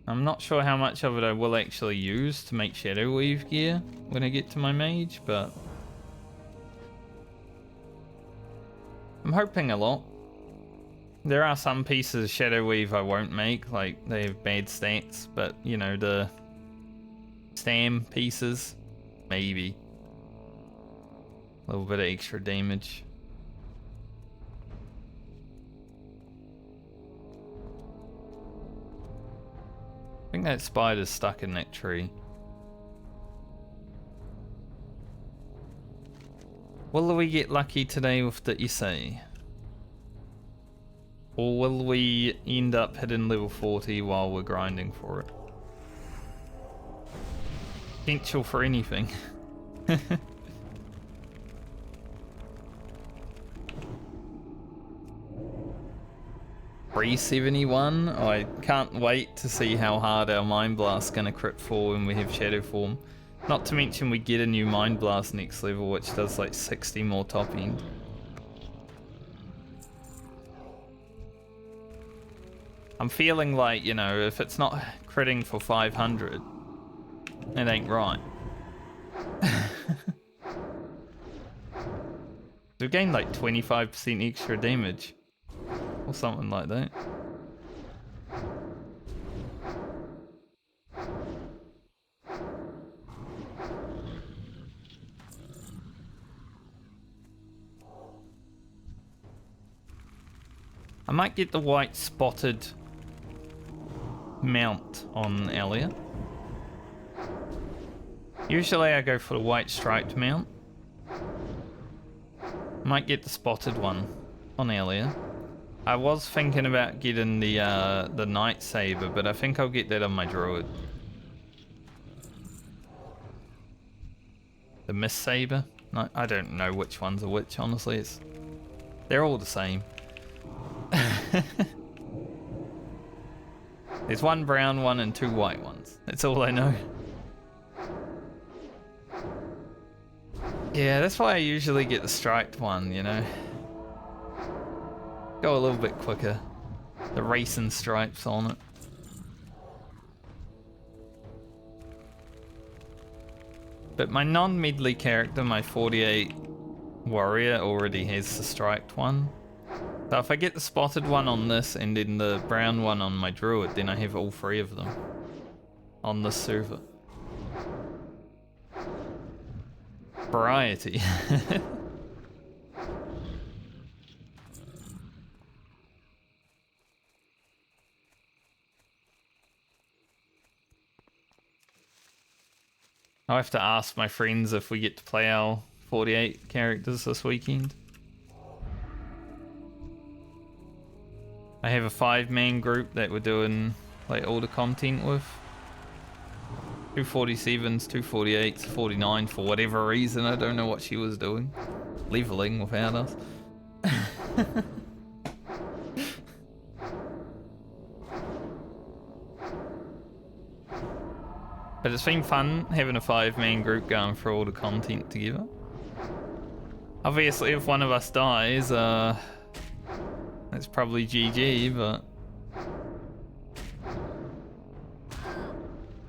I'm not sure how much of it I will actually use to make Shadow Weave gear when I get to my mage, but... I'm hoping a lot. There are some pieces of Shadow Weave I won't make, like they have bad stats, but you know, the Stam pieces, maybe. A little bit of extra damage. I think think that spider's stuck in that tree. Will we get lucky today with the essay? Or will we end up hitting level 40 while we're grinding for it? Potential for anything. 371. I can't wait to see how hard our Mind Blast's gonna crit for when we have Shadow Form. Not to mention we get a new Mind Blast next level, which does like 60 more top end. I'm feeling like, you know, if it's not critting for 500, it ain't right. We gained like 25% extra damage. Or something like that. I might get the white spotted mount on Elia. Usually I go for the white striped mount. Might get the spotted one on Elia. I was thinking about getting the Night Saber, but I think I'll get that on my Druid. The Mist Saber? No, I don't know which ones are which, honestly. They're all the same. There's one brown one and two white ones. That's all I know. Yeah, that's why I usually get the striped one, you know. Go a little bit quicker. The racing stripes on it. But my non-Medley character, my 48 warrior, already has the striped one. So if I get the spotted one on this and then the brown one on my druid, then I have all three of them on this server. Variety. I'll have to ask my friends if we get to play our 48 characters this weekend. I have a 5-man group that we're doing like all the content with. 247s, 248s, 49 for whatever reason. I don't know what she was doing. Leveling without us. But it's been fun having a 5-man group going through all the content together. Obviously, if one of us dies, it's probably GG, but...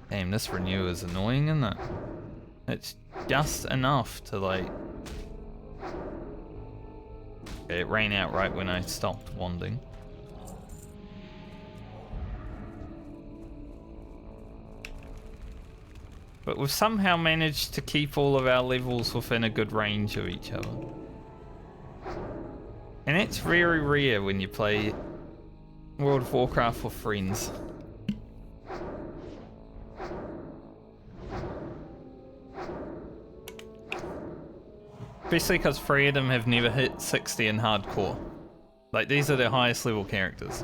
Damn, this renew is annoying, isn't it? It's just enough to, like... Okay, it ran out right when I stopped wanding. But we've somehow managed to keep all of our levels within a good range of each other. And it's very rare when you play World of Warcraft with friends. Especially because 3 of them have never hit 60 in hardcore. Like, these are their highest level characters.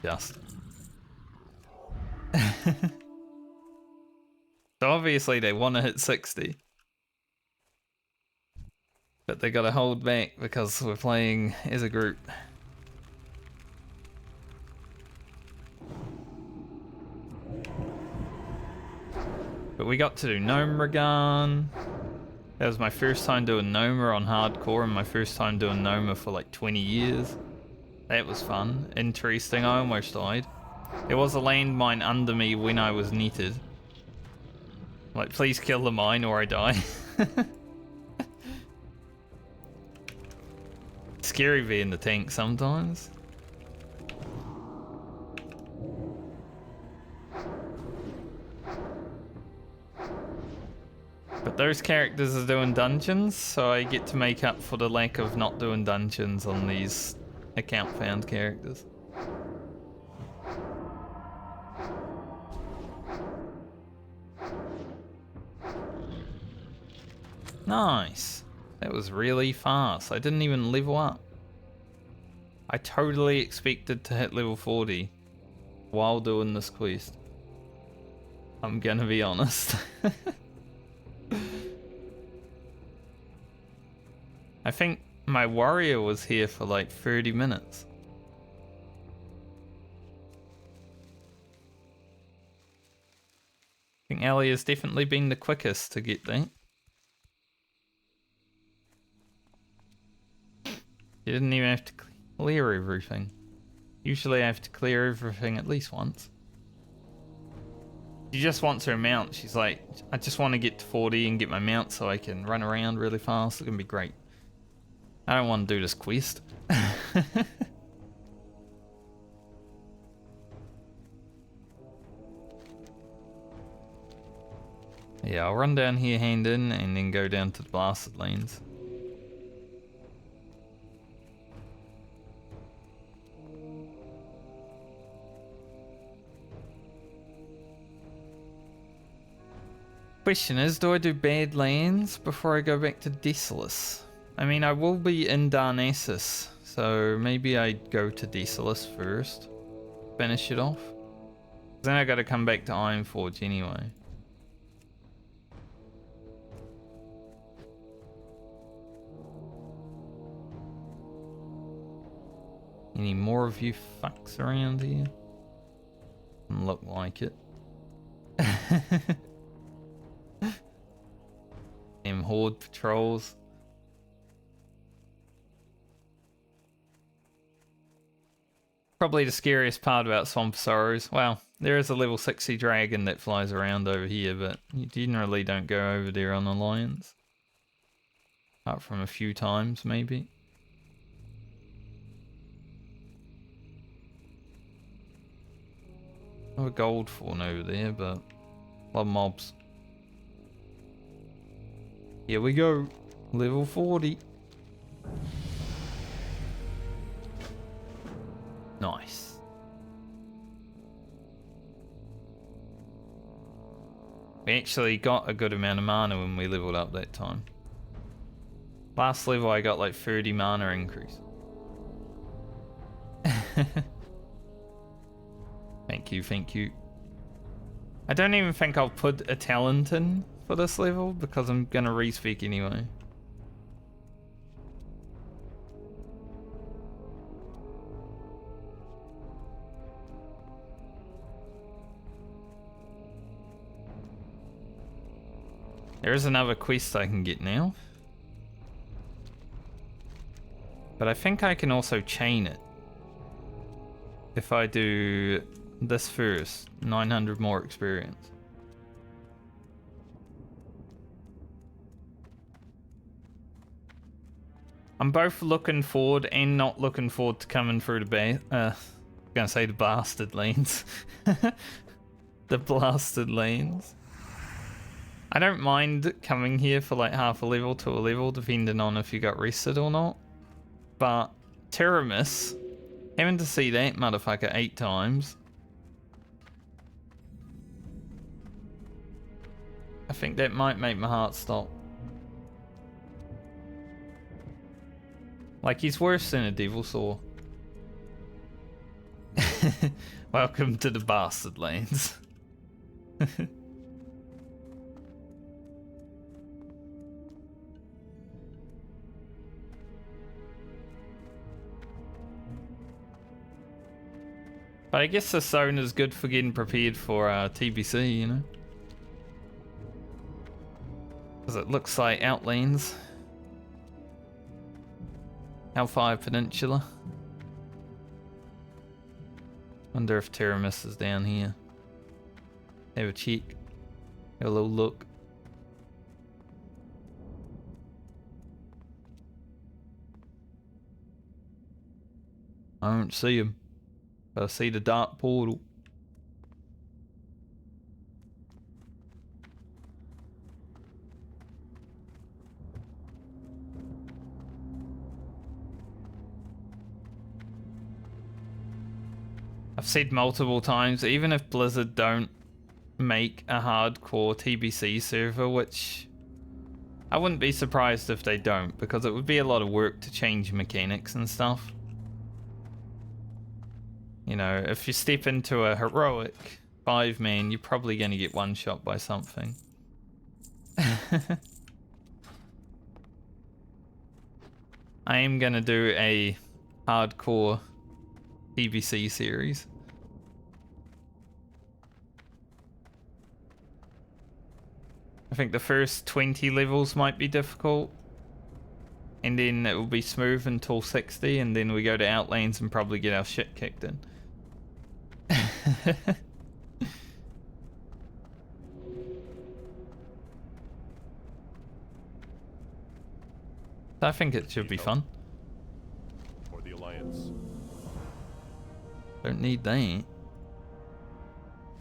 Just. So obviously they want to hit 60. But they gotta hold back because we're playing as a group. But we got to do Gnomeregan. That was my first time doing Gnomer on hardcore and my first time doing Gnomer for like 20 years. That was fun. Interesting. I almost died. There was a landmine under me when I was netted. Like, please kill the mine or I die. Scary being the tank sometimes. But those characters are doing dungeons, so I get to make up for the lack of not doing dungeons on these account found characters. Nice. That was really fast. I didn't even level up. I totally expected to hit level 40 while doing this quest. I'm gonna be honest. I think my warrior was here for like 30 minutes. I think Ellie has definitely been the quickest to get there. You didn't even have to clear everything. Usually I have to clear everything at least once. She just wants her mount. She's like, I just want to get to 40 and get my mount so I can run around really fast. It's gonna be great. I don't want to do this quest. Yeah, I'll run down here hand in and then go down to the blasted lanes. Question is, do I do Badlands before I go back to Desolus? I mean, I will be in Darnassus, so maybe I go to Desolus first. Finish it off. Then I gotta come back to Ironforge anyway. Any more of you fucks around here? Doesn't look like it. Them horde patrols. Probably the scariest part about Swamp Sorrows. Well, there is a level 60 dragon that flies around over here, but you generally don't go over there on Alliance. Apart from a few times, maybe. I have a gold fawn over there, but a lot of mobs. Here we go. Level 40. Nice. We actually got a good amount of mana when we leveled up that time. Last level I got like 30 mana increase. Thank you, thank you. I don't even think I'll put a talent in for this level because I'm gonna re-speak anyway. There is another quest I can get now. But I think I can also chain it. If I do this first, 900 more experience. I'm both looking forward and not looking forward to coming through the gonna say the blasted lanes. The blasted lanes. I don't mind coming here for like half a level to a level, depending on if you got rested or not. But Teramis, having to see that motherfucker 8 times, I think that might make my heart stop. Like, he's worse than a devil saw. Welcome to the bastard lanes. But I guess this zone is good for getting prepared for TBC, you know? Because it looks like Outlands. Hellfire Peninsula. Wonder if Teramis is down here. Have a cheek. Have a little look. I don't see him. But I see the dark portal. said multiple times, even if Blizzard don't make a hardcore TBC server, which I wouldn't be surprised if they don't, because it would be a lot of work to change mechanics and stuff. You know, if you step into a heroic 5-man, you're probably going to get one shot by something. I am going to do a hardcore TBC series. I think the first 20 levels might be difficult, and then it will be smooth until 60, and then we go to Outlands and probably get our shit kicked in. I think it should be fun. For the Alliance. Don't need that.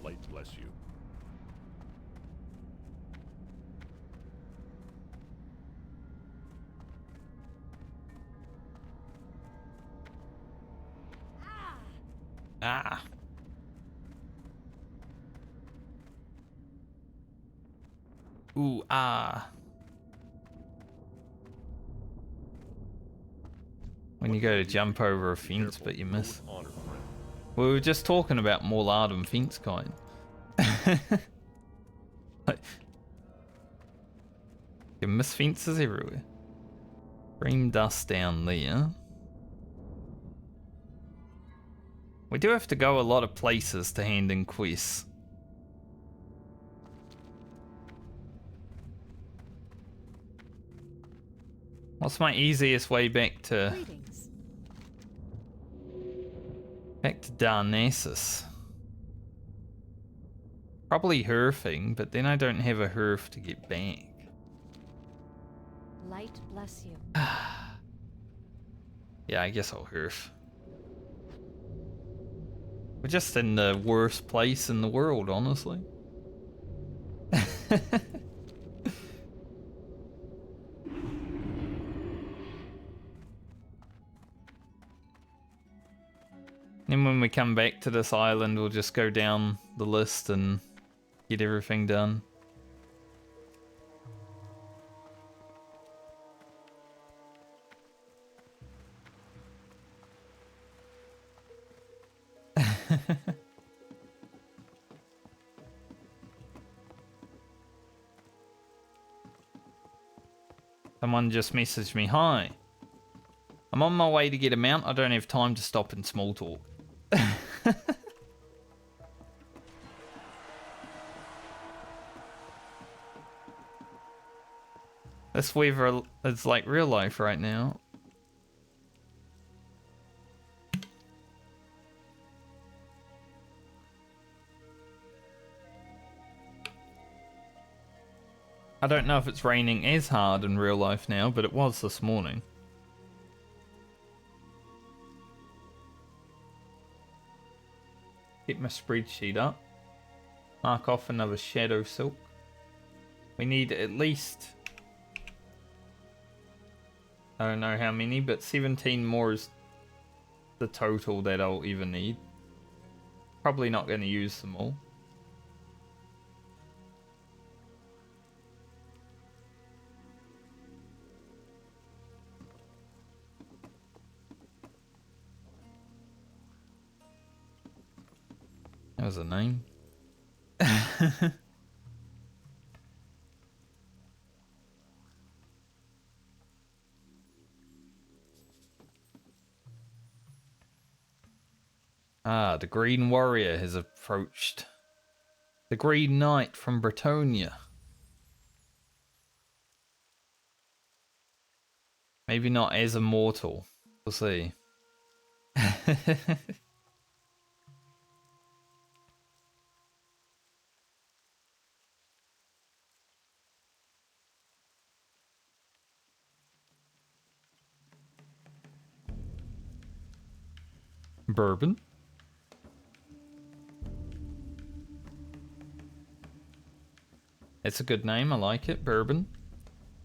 Light bless you. Ah. Ooh, ah. When you go to jump over a fence, but you miss. We were just talking about more Lardum fence kind. You miss fences everywhere. Cream dust down there. We do have to go a lot of places to hand in quests. What's my easiest way back to... Back to Darnassus? Probably herfing, but then I don't have a herf to get back. Light bless you. Yeah, I guess I'll herf. We're just in the worst place in the world, honestly. And when we come back to this island, we'll just go down the list and get everything done. Someone just messaged me, "Hi. I'm on my way to get a mount. I don't have time to stop and small talk." This weather is like real life right now. I don't know if it's raining as hard in real life now, but it was this morning. Get my spreadsheet up. Mark off another shadow silk. We need at least... I don't know how many, but 17 more is the total that I'll even need. Probably not going to use them all. That was a name. Ah, the Green Warrior has approached. The Green Knight from Bretonia. Maybe not as immortal. We'll see. Bourbon. It's a good name, I like it, Bourbon.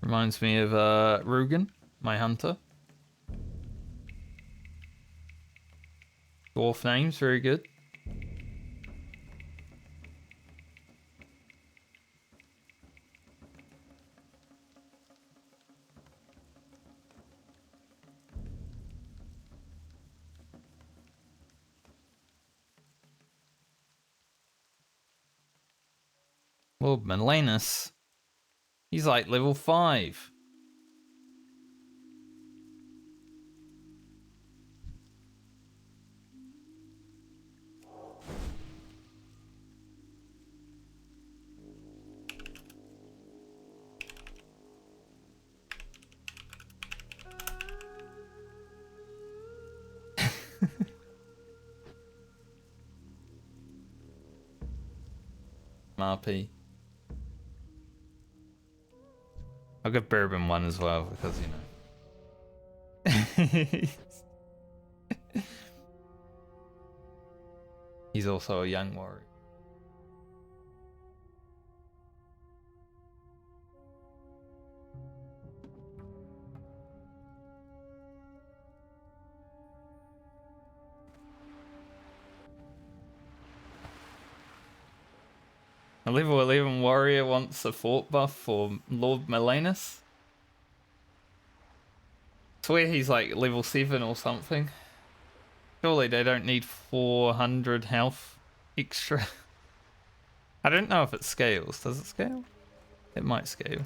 Reminds me of Rugen, my hunter. Dwarf names, very good. Lord Melanus. He's like level 5. RP. I'll give Bourbon one as well because, you know. He's also a young warrior. A level 11 warrior wants a fort buff for Lord Melanus. I swear he's like level 7 or something. Surely they don't need 400 health extra. I don't know if it scales. Does it scale? It might scale.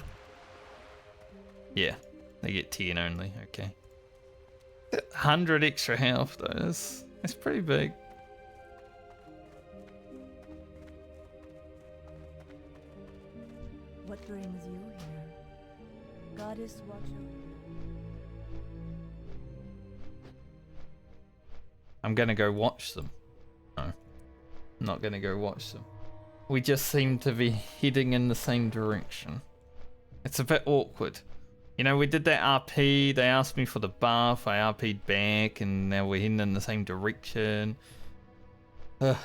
Yeah, they get 10 only. Okay. 100 extra health though. That's pretty big. What brings you here? Goddess watcher. I'm gonna go watch them. No, I'm not gonna go watch them. We just seem to be heading in the same direction. It's a bit awkward. You know, we did that RP, they asked me for the buff, I RP'd back, and now we're heading in the same direction. Ugh.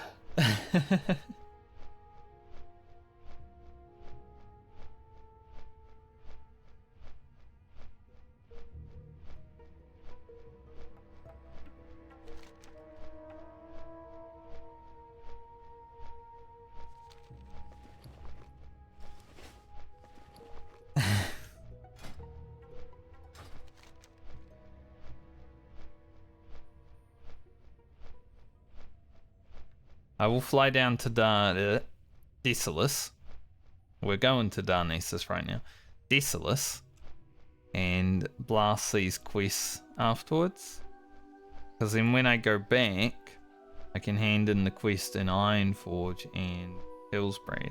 I will fly down to Desolus. We're going to Darnessus right now. Desolus. And blast these quests afterwards. Because then when I go back, I can hand in the quest in Ironforge and Hillsbrad.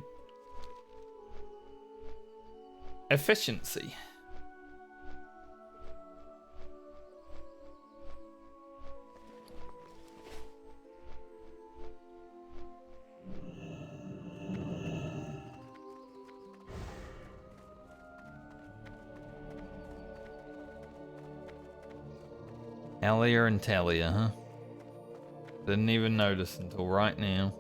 Efficiency. Alia and Talia, huh? Didn't even notice until right now.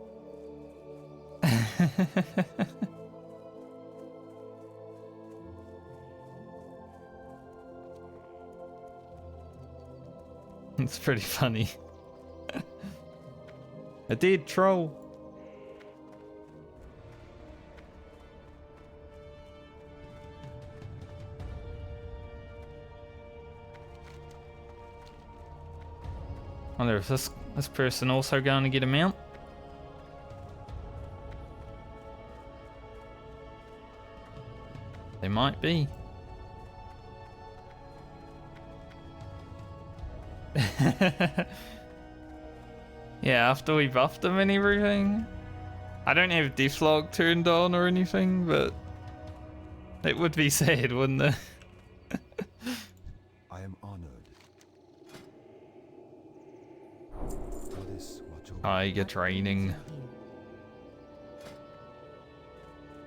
It's pretty funny. A dead troll. I wonder if this person also going to get a mount? They might be. Yeah, after we buffed them and everything. I don't have Deathlog turned on or anything, but it would be sad, wouldn't it? I am honored. Tiger training.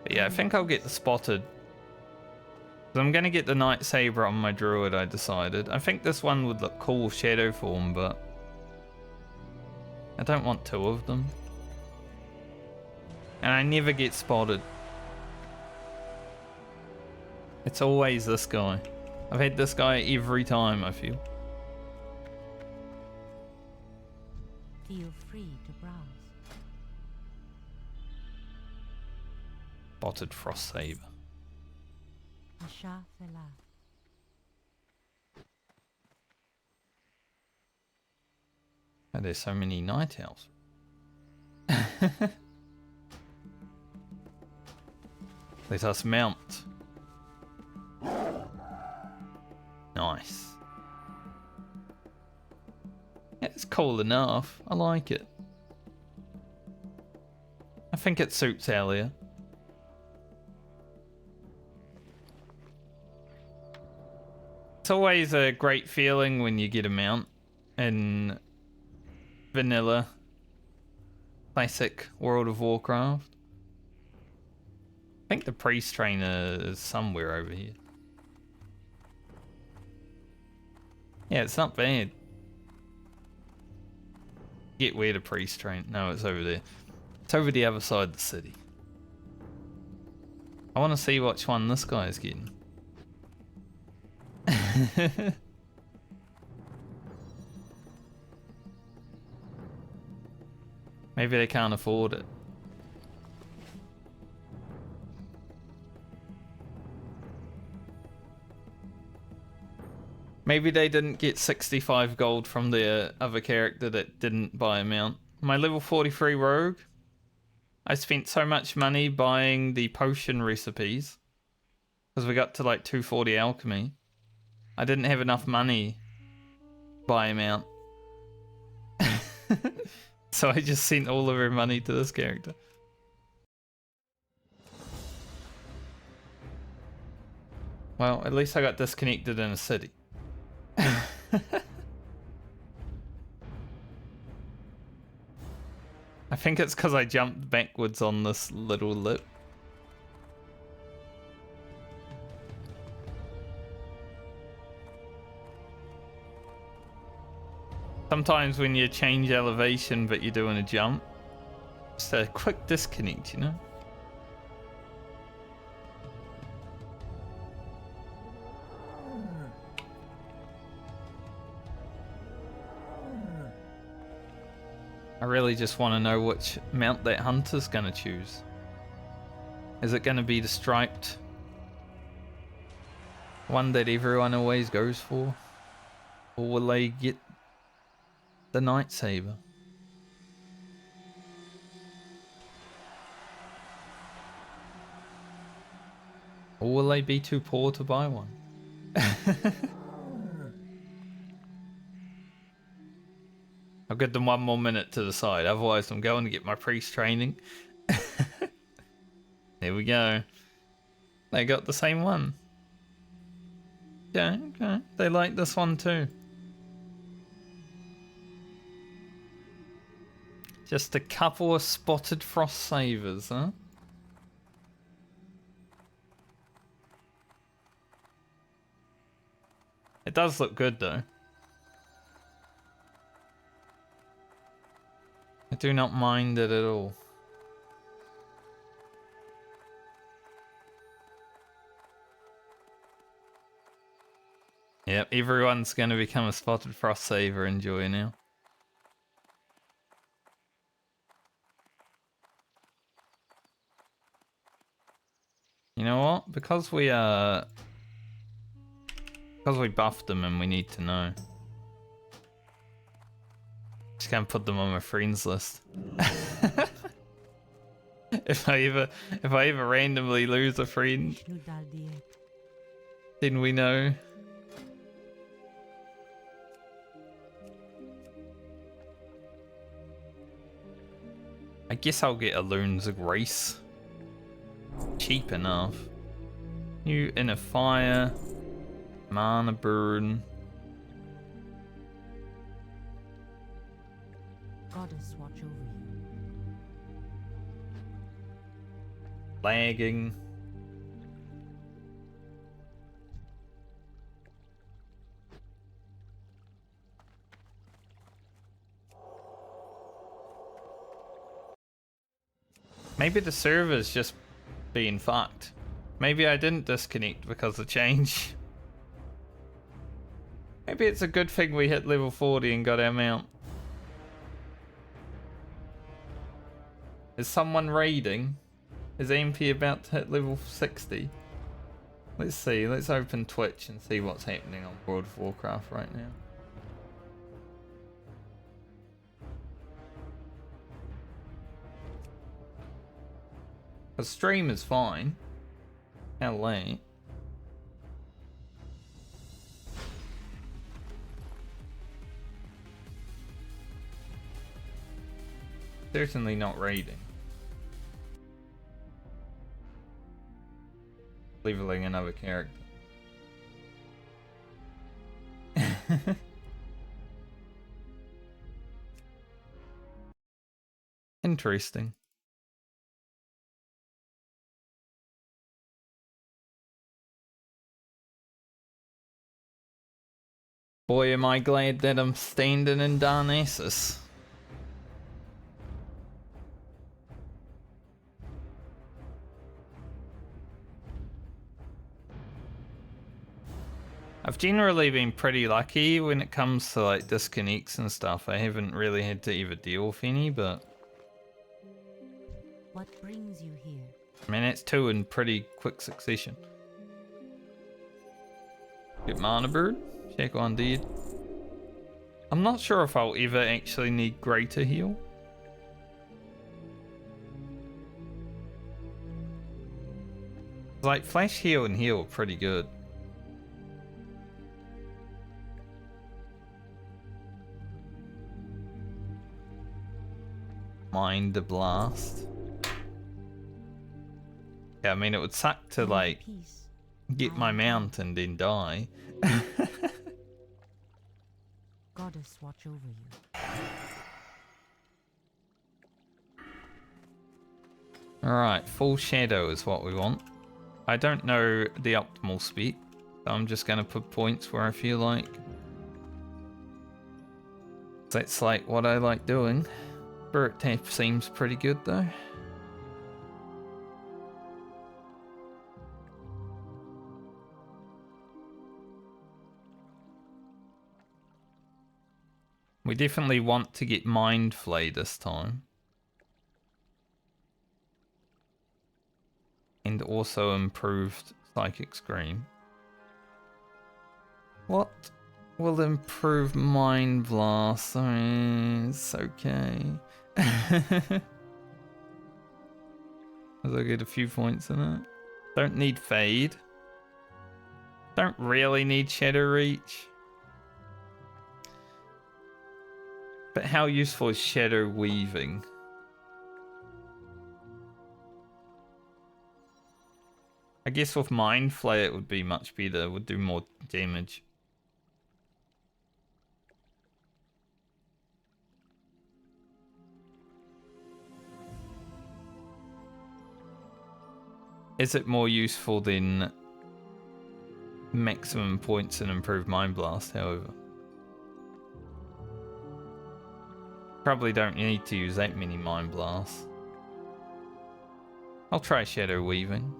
But yeah, I think I'll get the spotted. I'm gonna get the Night Saber on my druid, I decided. I think this one would look cool with shadow form, but I don't want two of them. And I never get spotted. It's always this guy. I've had this guy every time, I feel. Feel free to browse. Spotted Frost Saber. Asha Fela. Oh, there's so many night elves. Let us mount. Nice. Yeah, it's cool enough. I like it. I think it suits Alia. It's always a great feeling when you get a mount in vanilla classic World of Warcraft. I think the priest trainer is somewhere over here. Yeah, it's not bad. Get where the priest train. No, it's over there. It's over the other side of the city. I want to see which one this guy is getting. Maybe they can't afford it. Maybe they didn't get 65 gold from the other character that didn't buy a mount. My level 43 rogue, I spent so much money buying the potion recipes because we got to like 240 alchemy. I didn't have enough money to buy a mount. So I just sent all of her money to this character. Well, at least I got disconnected in a city. I think it's because I jumped backwards on this little lip. Sometimes when you change elevation but you're doing a jump, it's a quick disconnect, you know? I really just want to know which mount that hunter's going to choose. Is it going to be the striped one that everyone always goes for? Or will they get the Night Saber? Or will they be too poor to buy one? I'll give them one more minute to decide, otherwise I'm going to get my priest training. There we go. They got the same one. Yeah, okay. They like this one too. Just a couple of spotted frost savers, huh? It does look good though. I do not mind it at all. Yep, everyone's going to become a spotted frost saver enjoy now. You know what? Because we buffed them and we need to know. Just gonna put them on my friends list. If I ever randomly lose a friend, then we know. I guess I'll get a Loon's Grace. Cheap enough. You in a fire. Mana burn. Goddess watch over you. Lagging. Maybe the server's just being fucked. Maybe I didn't disconnect because of change. Maybe it's a good thing we hit level 40 and got our mount. Is someone raiding? Is MP about to hit level 60? Let's see. Let's open Twitch and see what's happening on World of Warcraft right now. The stream is fine. How late? Certainly not raiding. Leveling another character. Interesting. Boy, am I glad that I'm standing in Darnassus. I've generally been pretty lucky when it comes to like disconnects and stuff. I haven't really had to ever deal with any, but What brings you here? I mean that's two in pretty quick succession. Get Mana Bird, check on dead. I'm not sure if I'll ever actually need greater heal. Like flash heal and heal are pretty good. Mind the blast. Yeah, I mean it would suck to like get my mount and then die. Goddess watch over you. Alright, full shadow is what we want. I don't know the optimal speed, so I'm just gonna put points where I feel like. That's like what I like doing. Spirit tap seems pretty good though. We definitely want to get Mind Flay this time. And also improved Psychic Scream. What will improve Mind Blast? I mean, it's okay. As I get a few points in it. Don't need Fade. Don't really need Shadow Reach. But how useful is Shadow Weaving? I guess with Mind Flay it would be much better, it would do more damage. Is it more useful than maximum points and improved Mind Blast, however? Probably don't need to use that many Mind Blasts. I'll try Shadow Weaving.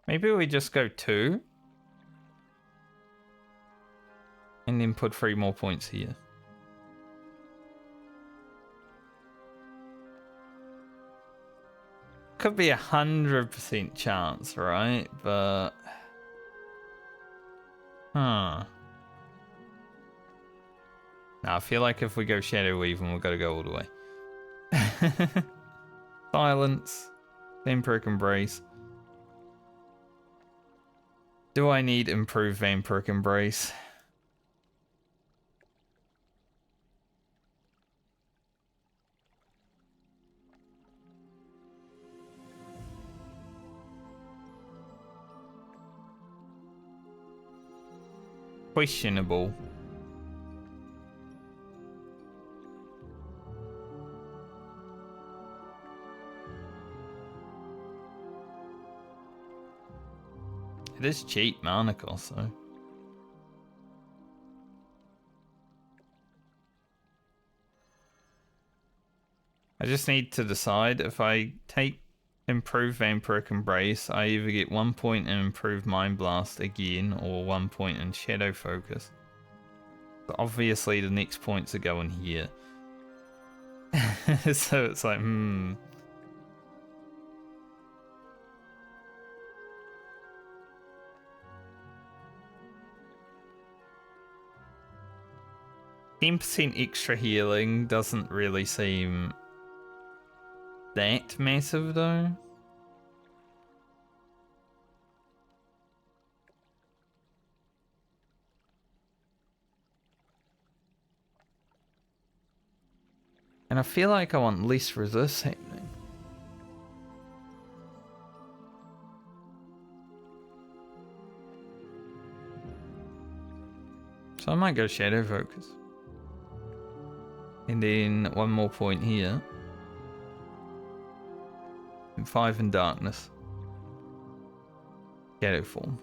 Maybe we just go 2. And then put 3 more points here. Could be 100% chance, right? But... Huh. Now, I feel like if we go Shadow Weaving, we've got to go all the way. Silence. Vampiric Embrace. Do I need improved Vampiric Embrace? Questionable. It is cheap mana cost though. I just need to decide if I take improved Vampiric Embrace, I either get 1 point in improved Mind Blast again or 1 point in Shadow Focus. But obviously the next points are going here. So it's like, 10% extra healing doesn't really seem that massive though. And I feel like I want less resist happening. So I might go Shadow Focus. And then one more point here. And 5 in Darkness. Shadow Form.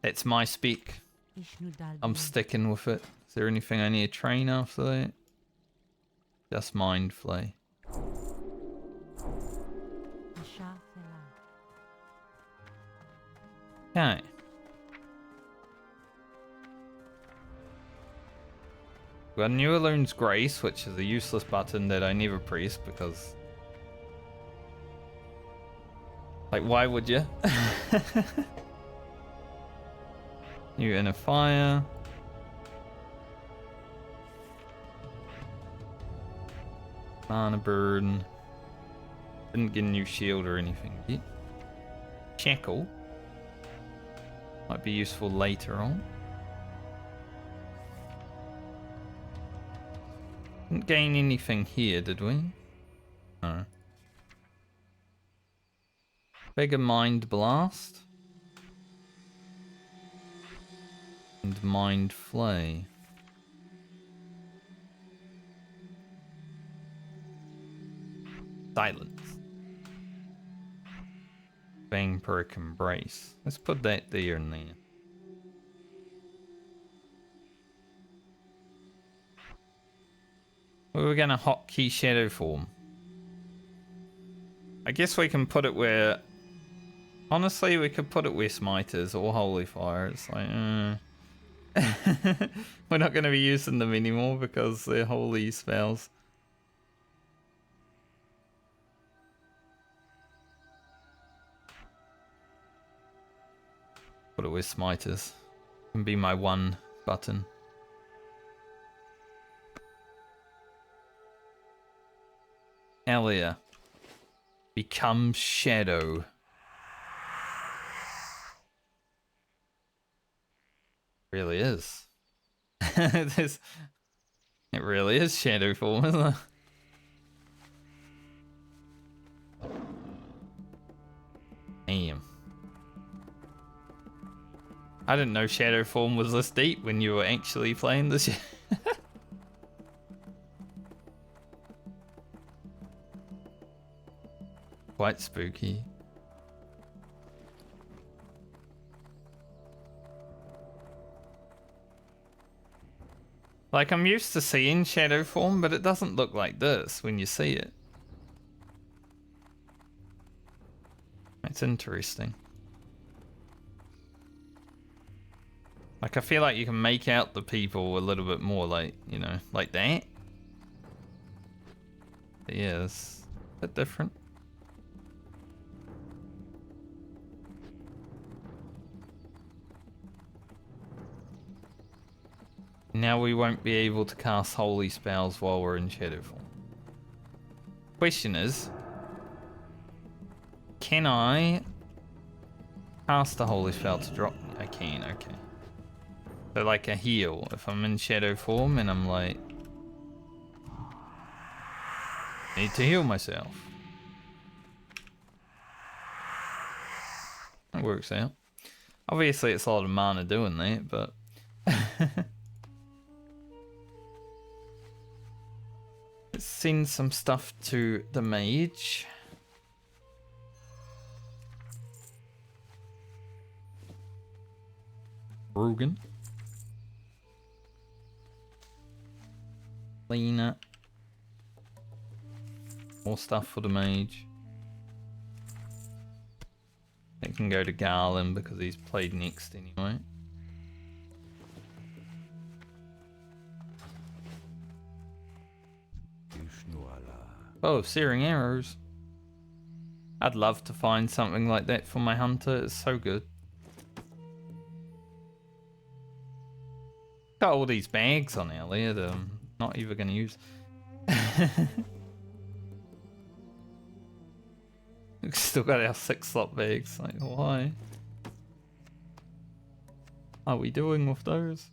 That's my spec. I'm sticking with it. Is there anything I need to train after that? Just Mind Flay. Okay. We got New Alloon's Grace, which is a useless button that I never press because... Like, why would you? New Inner Fire. Mana Burn. Didn't get a new shield or anything yet. Shackle. Might be useful later on. Didn't gain anything here, did we? No. Bigger Mind Blast. And Mind Flay. Silence. Vampiric Embrace. Let's put that there and there. We were gonna hotkey Shadow Form. I guess we can put it where... Honestly, we could put it where Smiters or Holy Fire. It's like, we're not going to be using them anymore because they're holy spells. Put it where Smiters. Can be my one button. Elia. Become Shadow. Really is. It really is Shadow Form, isn't it? Damn. I didn't know Shadow Form was this deep when you were actually playing this. Quite spooky. Like, I'm used to seeing Shadow Form, but it doesn't look like this when you see it. It's interesting. Like, I feel like you can make out the people a little bit more like, you know, like that. But yeah, it's a bit different. Now we won't be able to cast holy spells while we're in Shadow Form. Question is, can I cast a holy spell to drop? I can, okay. So like a heal, if I'm in Shadow Form and I'm like, need to heal myself. That works out. Obviously it's a lot of mana doing that, but... Let's send some stuff to the mage. Rogan. Lena. More stuff for the mage. It can go to Garland because he's played next anyway. Oh, searing arrows. I'd love to find something like that for my hunter. It's so good. Got all these bags on earlier that I'm not even going to use. We've still got our 6-slot bags. Like, why? Are we doing with those?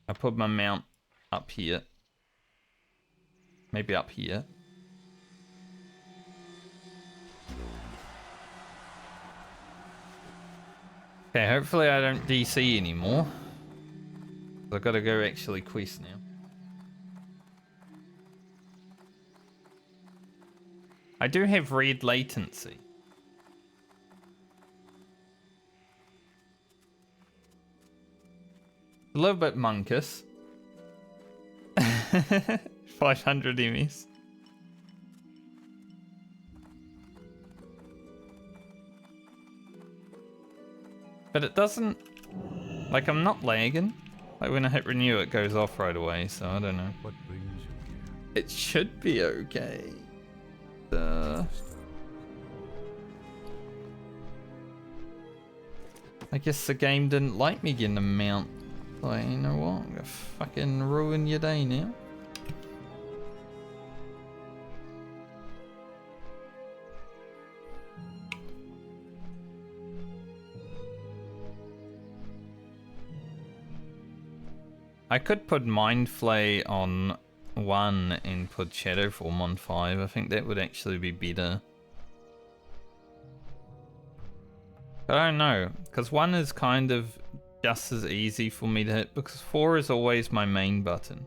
I put my mount up here. Maybe up here. Okay, hopefully I don't DC anymore. I've got to go actually quest now. I do have red latency. A little bit monkus. 500 MS. But it doesn't... Like, I'm not lagging. Like, when I hit renew, it goes off right away, so I don't know. What brings you here? It should be okay. I guess the game didn't like me getting a mount. Like, you know what? I'm gonna fucking ruin your day now. I could put Mind Flay on 1 and put Shadow Form on 5. I think that would actually be better. But I don't know, because 1 is kind of just as easy for me to hit, because 4 is always my main button.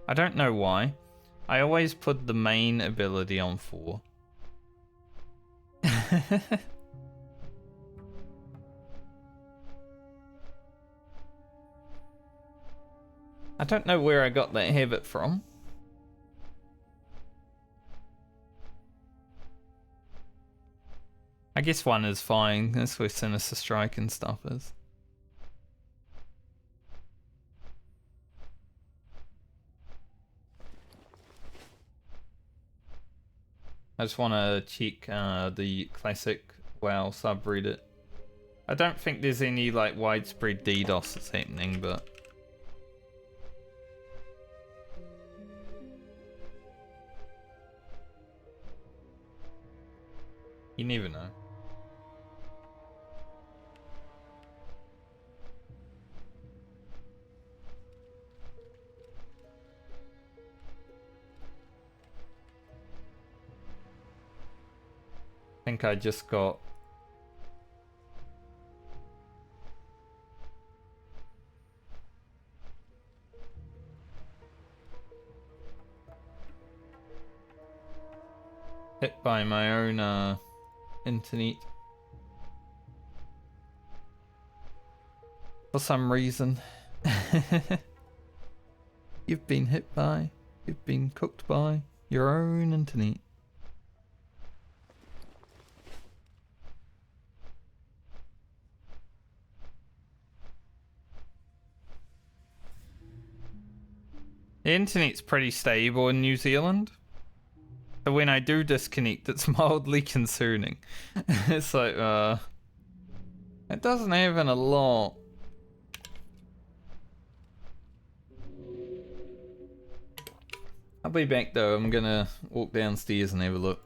I don't know why. I always put the main ability on 4. I don't know where I got that habit from. I guess 1 is fine. That's where Sinister Strike and stuff is. I just want to check the classic WoW subreddit. I don't think there's any like widespread DDoS that's happening, but you never know. I think I just got hit by my own internet for some reason. You've been cooked by your own internet. The internet's pretty stable in New Zealand. So when I do disconnect, it's mildly concerning. It's like, it doesn't happen a lot. I'll be back though. I'm gonna walk downstairs and have a look.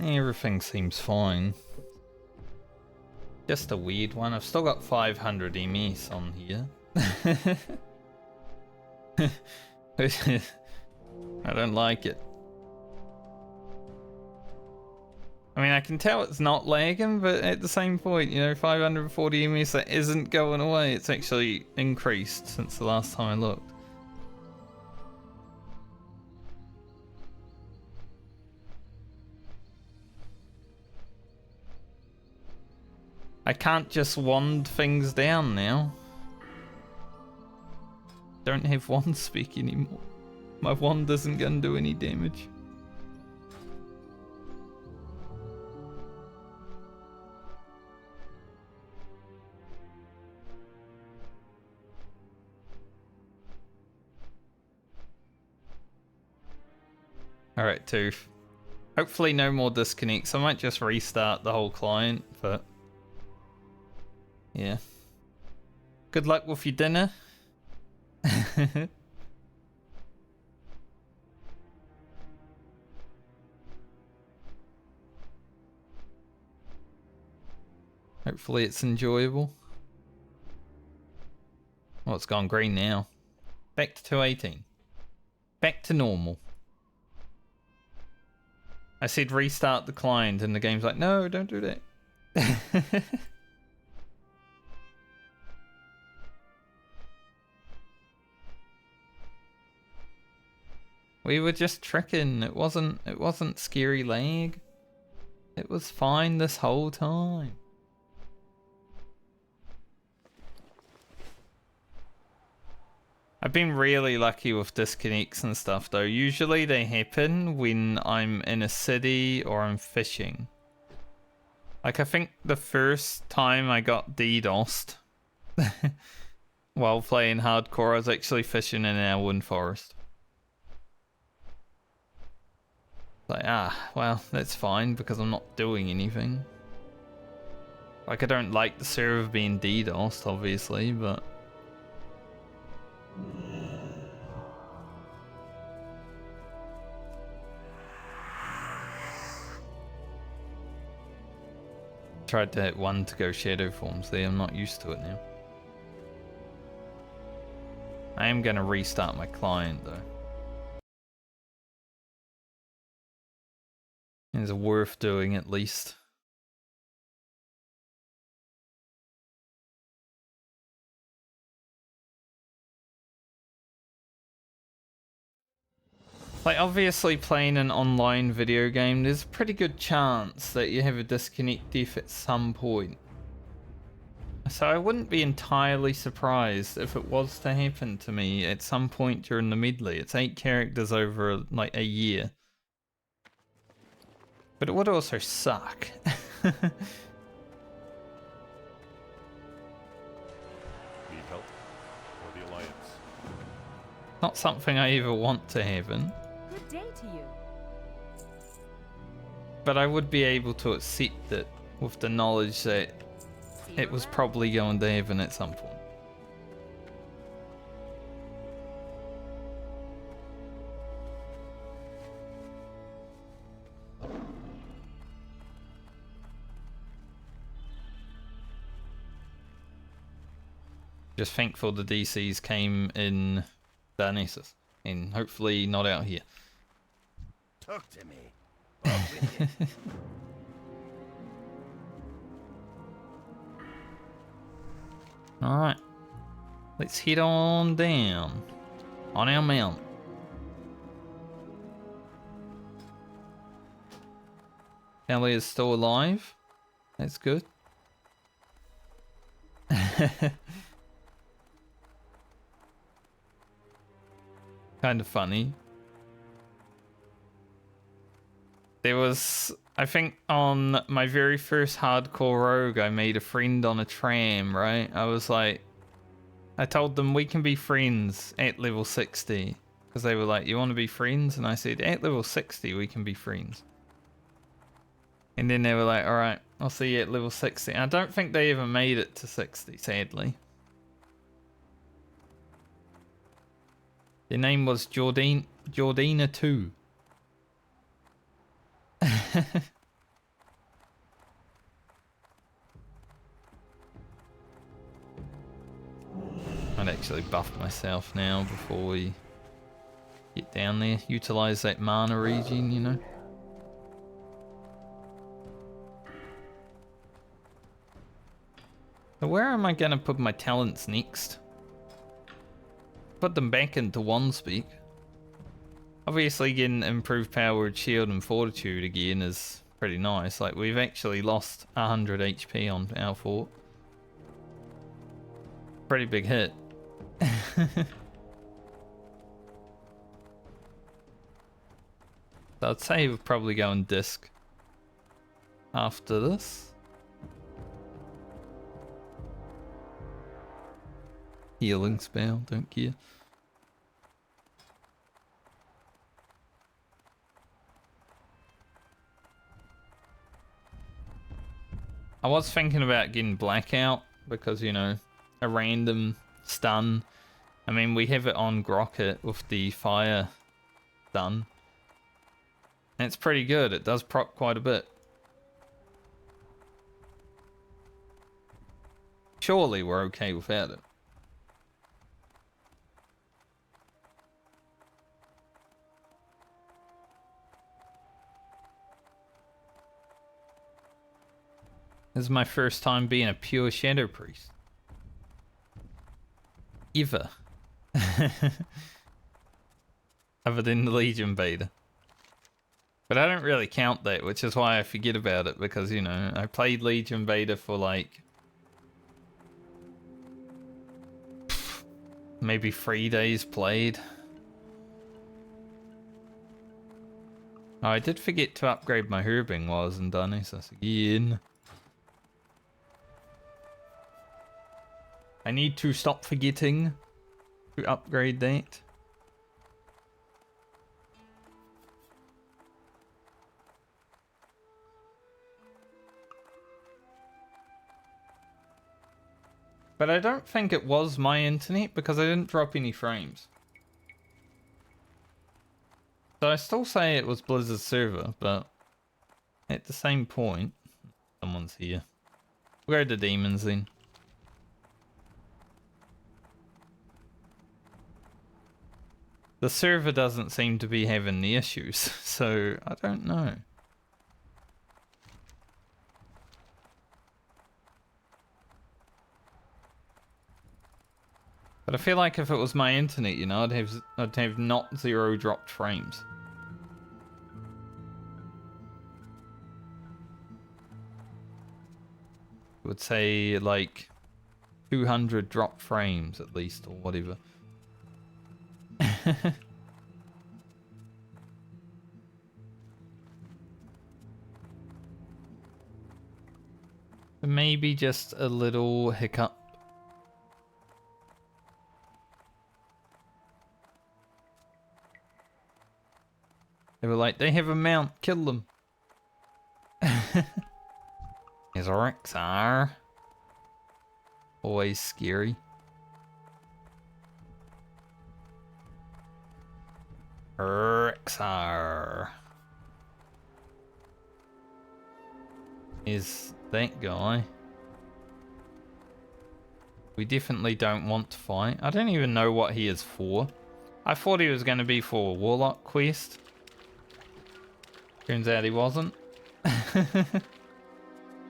Everything seems fine. Just a weird one. I've still got 500 MS on here. I don't like it. I mean, I can tell it's not lagging, but at the same point, you know, 540 MS, that isn't going away. It's actually increased since the last time I looked. I can't just wand things down now. Don't have wand speak anymore. My wand isn't gonna do any damage. Alright, Tooth. Hopefully no more disconnects. I might just restart the whole client, but... yeah. Good luck with your dinner. Hopefully it's enjoyable. Oh, it's gone green now. Back to 218. Back to normal. I said restart the client and the game's like, no, don't do that. We were just tricking. It wasn't scary lag. It was fine this whole time. I've been really lucky with disconnects and stuff though. Usually they happen when I'm in a city or I'm fishing. Like I think the first time I got DDoSed while playing hardcore, I was actually fishing in an Elwyn forest. Like, well, that's fine because I'm not doing anything. Like, I don't like the server being DDoSed, obviously, but... tried to hit 1 to go shadow forms there, I'm not used to it now. I am going to restart my client, though. It's worth doing at least. Like, obviously playing an online video game, there's a pretty good chance that you have a disconnect diff at some point. So I wouldn't be entirely surprised if it was to happen to me at some point during the medley. It's 8 characters over, like, a year. But it would also suck. Need help? Or the Alliance? Not something I ever want to happen. Good day to you. But I would be able to accept it with the knowledge that it was probably going to happen at some point. Just thankful the DCs came in Dionysus, and hopefully not out here. Talk to me. Alright. Let's head on down. On our mount. Ellie is still alive. That's good. Kind of funny. There was, I think on my very first hardcore rogue, I made a friend on a tram, right? I was like, I told them we can be friends at level 60. Because they were like, you want to be friends? And I said, at level 60, we can be friends. And then they were like, alright, I'll see you at level 60. I don't think they ever made it to 60, sadly. Their name was Jordina 2. actually buff myself now before we get down there. Utilize that mana regen, you know. So where am I gonna put my talents next? Put them back into one speak. Obviously getting improved powered shield and fortitude again is pretty nice. Like, we've actually lost 100 HP on our fort. Pretty big hit. So I'd say we'll probably go on disc after this. Healing spell, don't care. I was thinking about getting blackout because, you know, a random stun. I mean, we have it on Grocket with the fire stun. And it's pretty good. It does proc quite a bit. Surely we're okay without it. This is my first time being a pure Shadow Priest. Ever. Other than the Legion beta. But I don't really count that, which is why I forget about it, because, you know, I played Legion beta for like maybe 3 days played. Oh, I did forget to upgrade my herbing while I was in Dionysus again. I need to stop forgetting to upgrade that. But I don't think it was my internet because I didn't drop any frames. So I still say it was Blizzard's server, but at the same point, someone's here. We'll go to demons then. The server doesn't seem to be having the issues, so I don't know. But I feel like if it was my internet, you know, I'd have not 0 dropped frames. I would say like 200 dropped frames at least, or whatever. Maybe just a little hiccup. They were like, they have a mount, kill them. His Rexar. Always scary. Rexar. Is that guy. We definitely don't want to fight. I don't even know what he is for. I thought he was going to be for a Warlock quest. Turns out he wasn't. I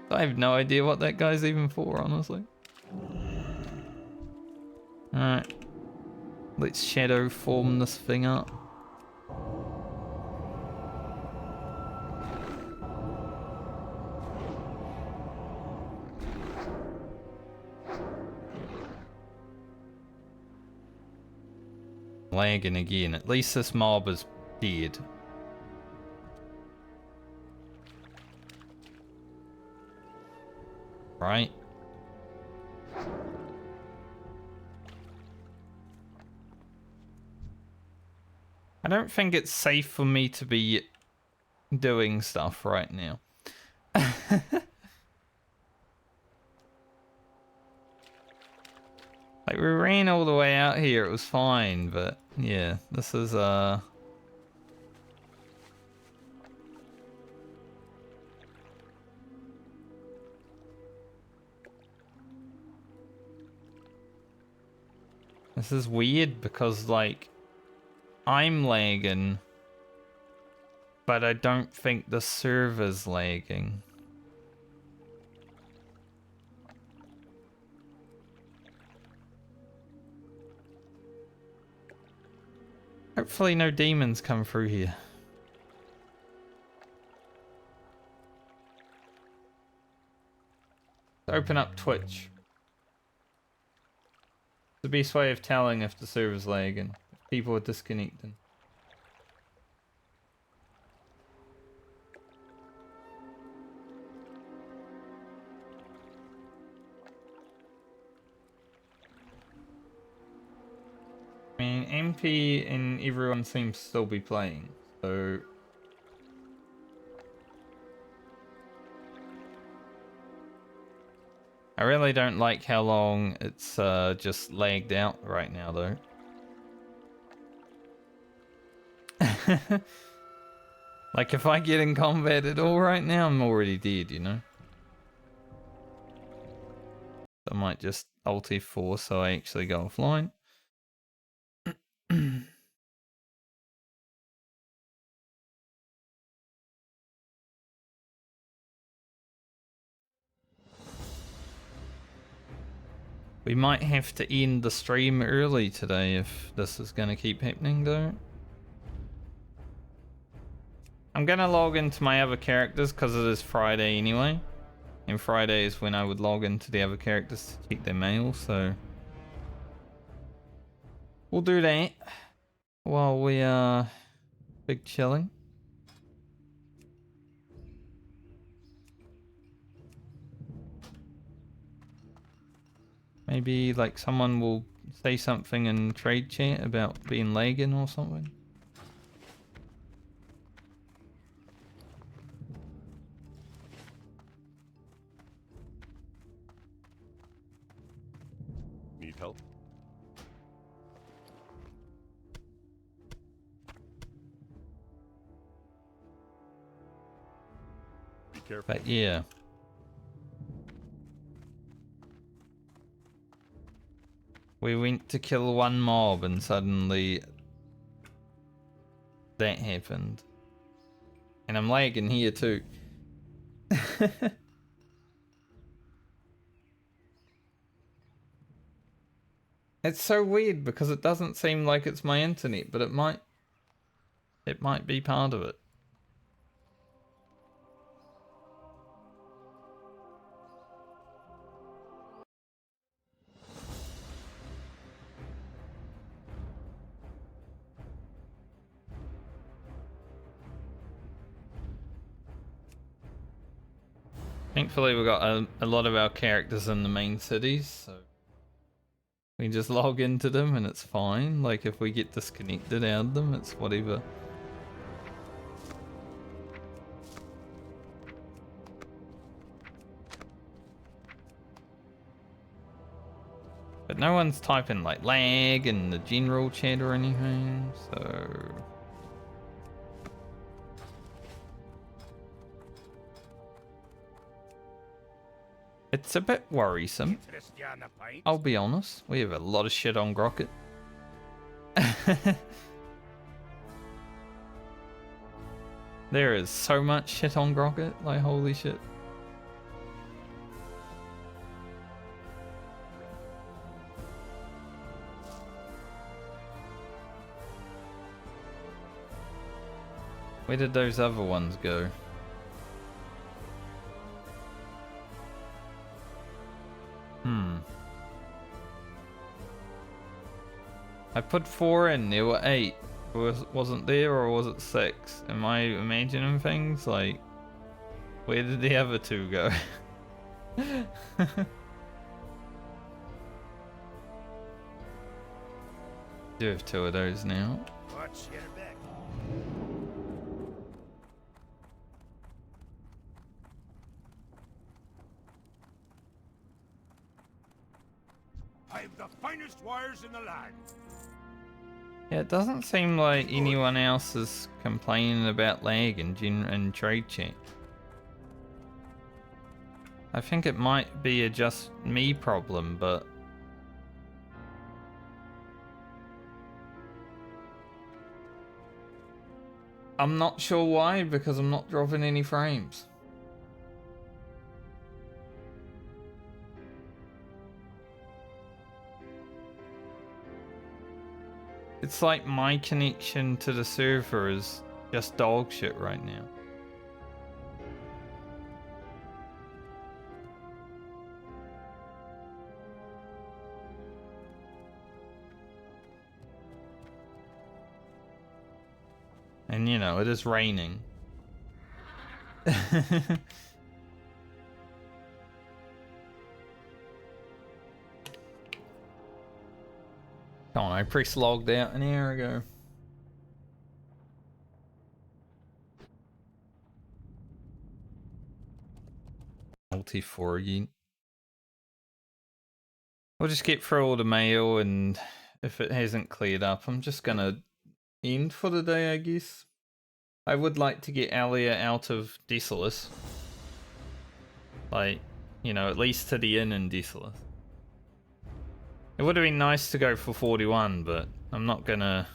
have no idea what that guy's even for, honestly. Alright. Let's shadow form this thing up. Lagging again. At least this mob is dead. Right. I don't think it's safe for me to be doing stuff right now. Like, we ran all the way out here, it was fine, but yeah, this is This is weird because, like, I'm lagging, but I don't think the server's lagging. Hopefully no demons come through here. Open up Twitch. The best way of telling if the server's lagging, if people are disconnecting. I mean, MP and everyone seems to still be playing, so... I really don't like how long it's just lagged out right now, though. Like, if I get in combat at all right now, I'm already dead, you know? I might just alt F4 so I actually go offline. We might have to end the stream early today if this is going to keep happening, though. I'm going to log into my other characters because it is Friday anyway. And Friday is when I would log into the other characters to check their mail, so... We'll do that while we are big chilling. Maybe like someone will say something in trade chat about being lagging or something. Need help? Be careful. But yeah. We went to kill one mob and suddenly that happened. And I'm lagging here too. It's so weird because it doesn't seem like it's my internet, but it might be part of it. Thankfully we got a lot of our characters in the main cities, so we just log into them and it's fine. Like if we get disconnected out of them, it's whatever. But no one's typing like lag in the general chat or anything, so... It's a bit worrisome. I'll be honest. We have a lot of shit on Grocket. There is so much shit on Grocket, like holy shit. Where did those other ones go? I put 4 in, there were 8. Wasn't there, or was it 6? Am I imagining things? Like, where did the other 2 go? Do have 2 of those now. Watch your back. I've the finest wires in the land. Yeah, it doesn't seem like anyone else is complaining about lag in trade chat. I think it might be a just me problem, but I'm not sure why, because I'm not dropping any frames. It's like my connection to the server is just dog shit right now. And you know, it is raining. Come on, I pre-logged out an hour ago. Multi-foraging. We'll just get through all the mail, and if it hasn't cleared up, I'm just gonna end for the day, I guess. I would like to get Alia out of Desolus. Like, you know, at least to the inn in Desolus. It would have been nice to go for 41, but I'm not gonna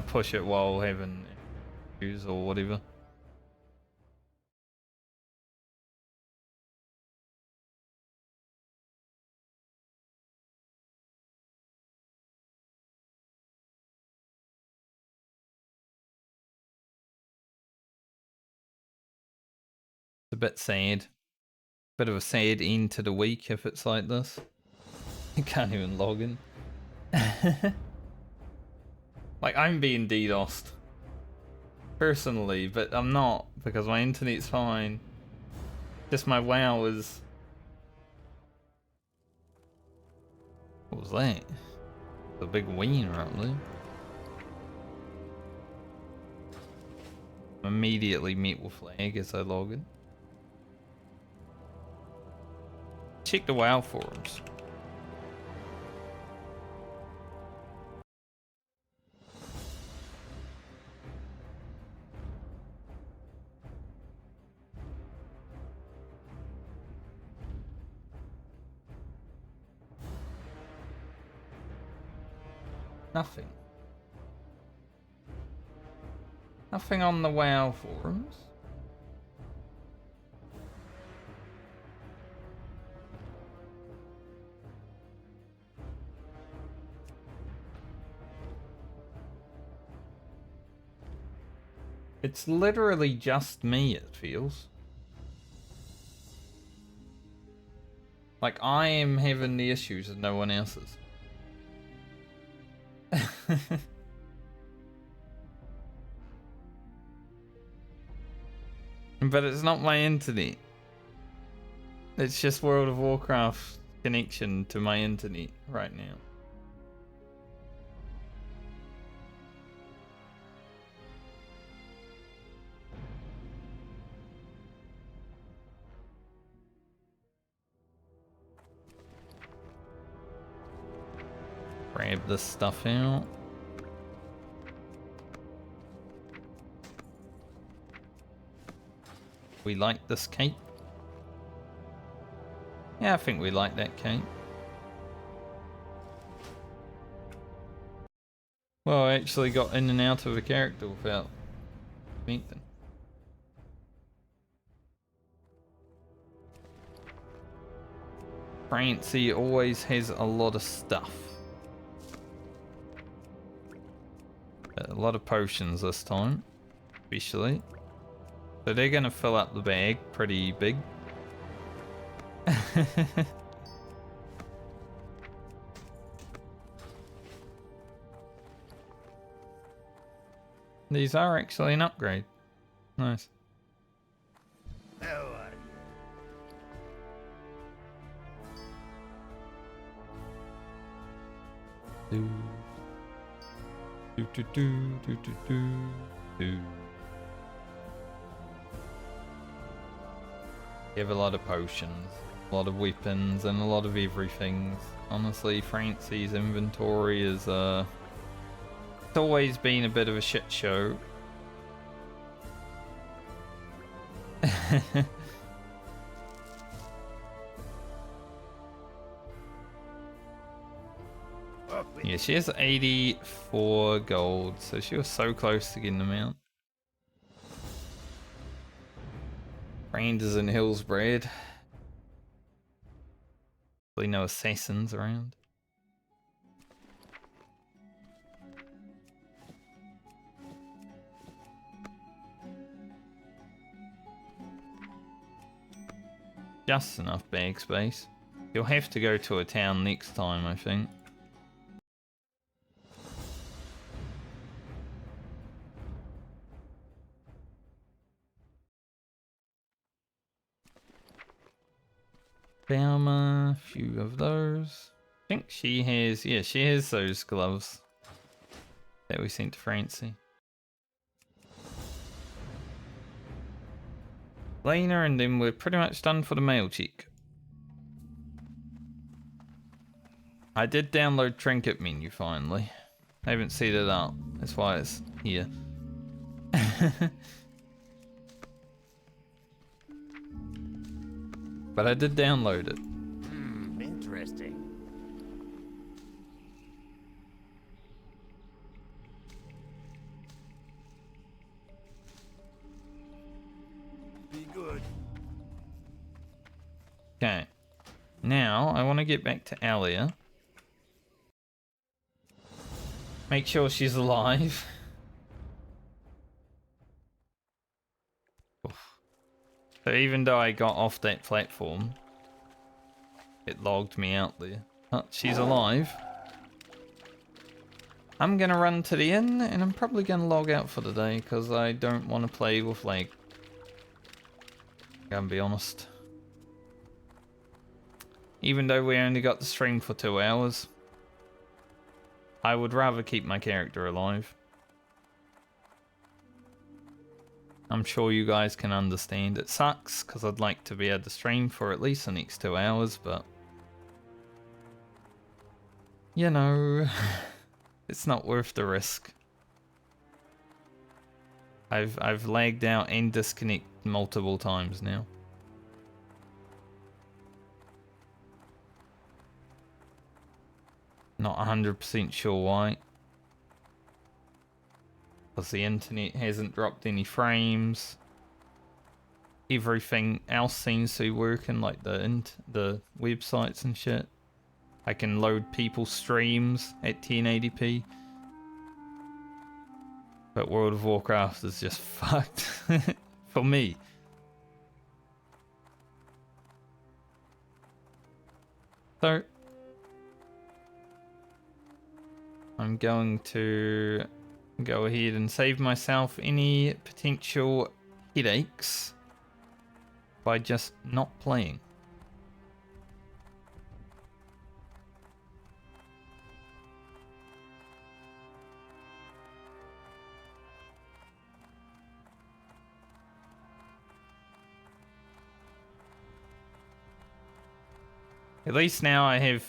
push it while having issues or whatever. It's a bit sad. Bit of a sad end to the week if it's like this. You can't even log in. Like, I'm being DDoSed. Personally, but I'm not, because my internet's fine. Just my WoW is... What was that? A big wiener up there. Immediately met with lag as I log in. Check the WoW forums. Nothing. Nothing on the WoW forums. It's literally just me, it feels. Like, I am having the issues and no one else is. But it's not my internet. It's just World of Warcraft connection to my internet right now. Grab this stuff out. We like this cape. Yeah, I think we like that cape. Well, I actually got in and out of a character without anything. Francie always has a lot of stuff. A lot of potions this time, especially. So they're gonna fill up the bag pretty big. These are actually an upgrade. Nice. How are you? You have a lot of potions, a lot of weapons, and a lot of everything. Honestly, Francie's inventory is it's always been a bit of a shit show. Yeah, she has 84 gold, so she was so close to getting the mount. Rangers in Hillsbred. Hopefully no assassins around. Just enough bag space. You'll have to go to a town next time, I think. Baumer, a few of those. I think she has, yeah, she has those gloves that we sent to Francie. Lena, and then we're pretty much done for the mail check. I did download Trinket Menu finally. I haven't set it up, that's why it's here. But I did download it. Interesting. Be good. Okay. Now, I want to get back to Alia. Make sure she's alive. Oof. So even though I got off that platform, it logged me out there. Oh, she's alive. I'm gonna run to the inn, and I'm probably gonna log out for the day, because I don't want to play with, like... Gotta be honest. Even though we only got the stream for 2 hours, I would rather keep my character alive. I'm sure you guys can understand. It sucks, because I'd like to be able to stream for at least the next 2 hours, but... You know... It's not worth the risk. I've lagged out and disconnected multiple times now. Not 100% sure why. Because the internet hasn't dropped any frames. Everything else seems to be working, like the websites and shit. I can load people's streams at 1080p. But World of Warcraft is just fucked. For me. So... I'm going to go ahead and save myself any potential headaches by just not playing. At least now I have...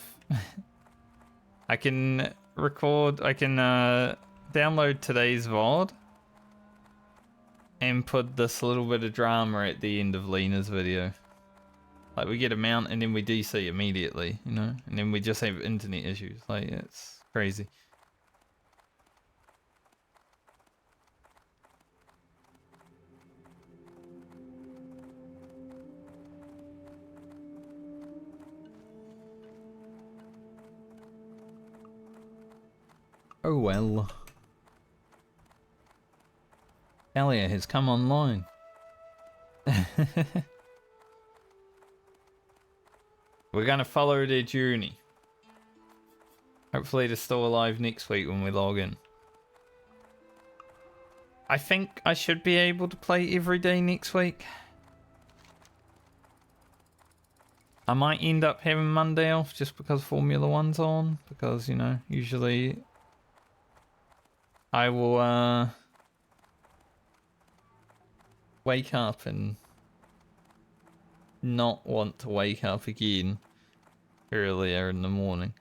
I can record... I can download today's VOD and put this little bit of drama at the end of Lena's video. Like, we get a mount and then we DC immediately, you know? And then we just have internet issues. Like, it's crazy. Oh well. Alia has come online. We're gonna follow their journey. Hopefully they're still alive next week when we log in. I think I should be able to play every day next week. I might end up having Monday off just because Formula 1's on. Because, you know, usually I will wake up and not want to wake up again earlier in the morning.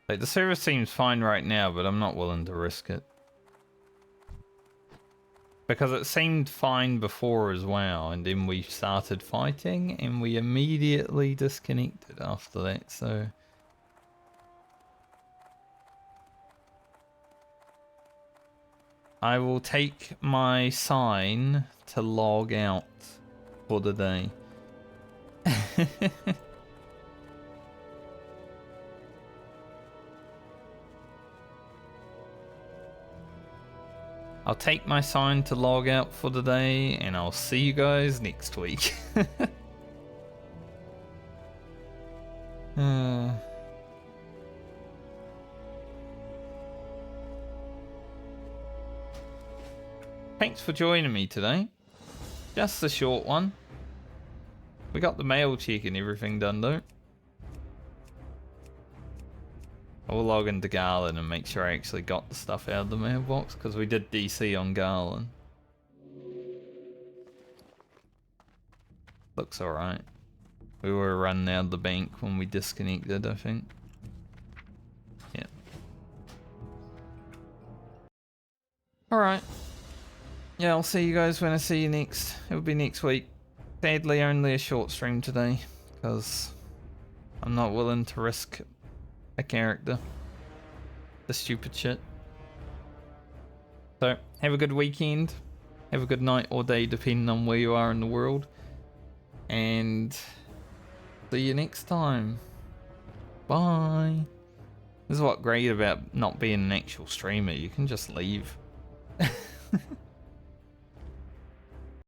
Like, the server seems fine right now, but I'm not willing to risk it. Because it seemed fine before as well, and then we started fighting, and we immediately disconnected after that, so... I will take my sign to log out for the day. I'll take my sign to log out for the day, and I'll see you guys next week. Thanks for joining me today. Just a short one. We got the mail check and everything done though. I'll log into Garland and make sure I actually got the stuff out of the mailbox, because we did DC on Garland. Looks alright. We were running out of the bank when we disconnected, I think. Yeah. Alright. Yeah, I'll see you guys when I see you next. It'll be next week. Sadly, only a short stream today, because I'm not willing to risk a character. The stupid shit. So, have a good weekend. Have a good night or day, depending on where you are in the world. And see you next time. Bye. This is what's great about not being an actual streamer. You can just leave.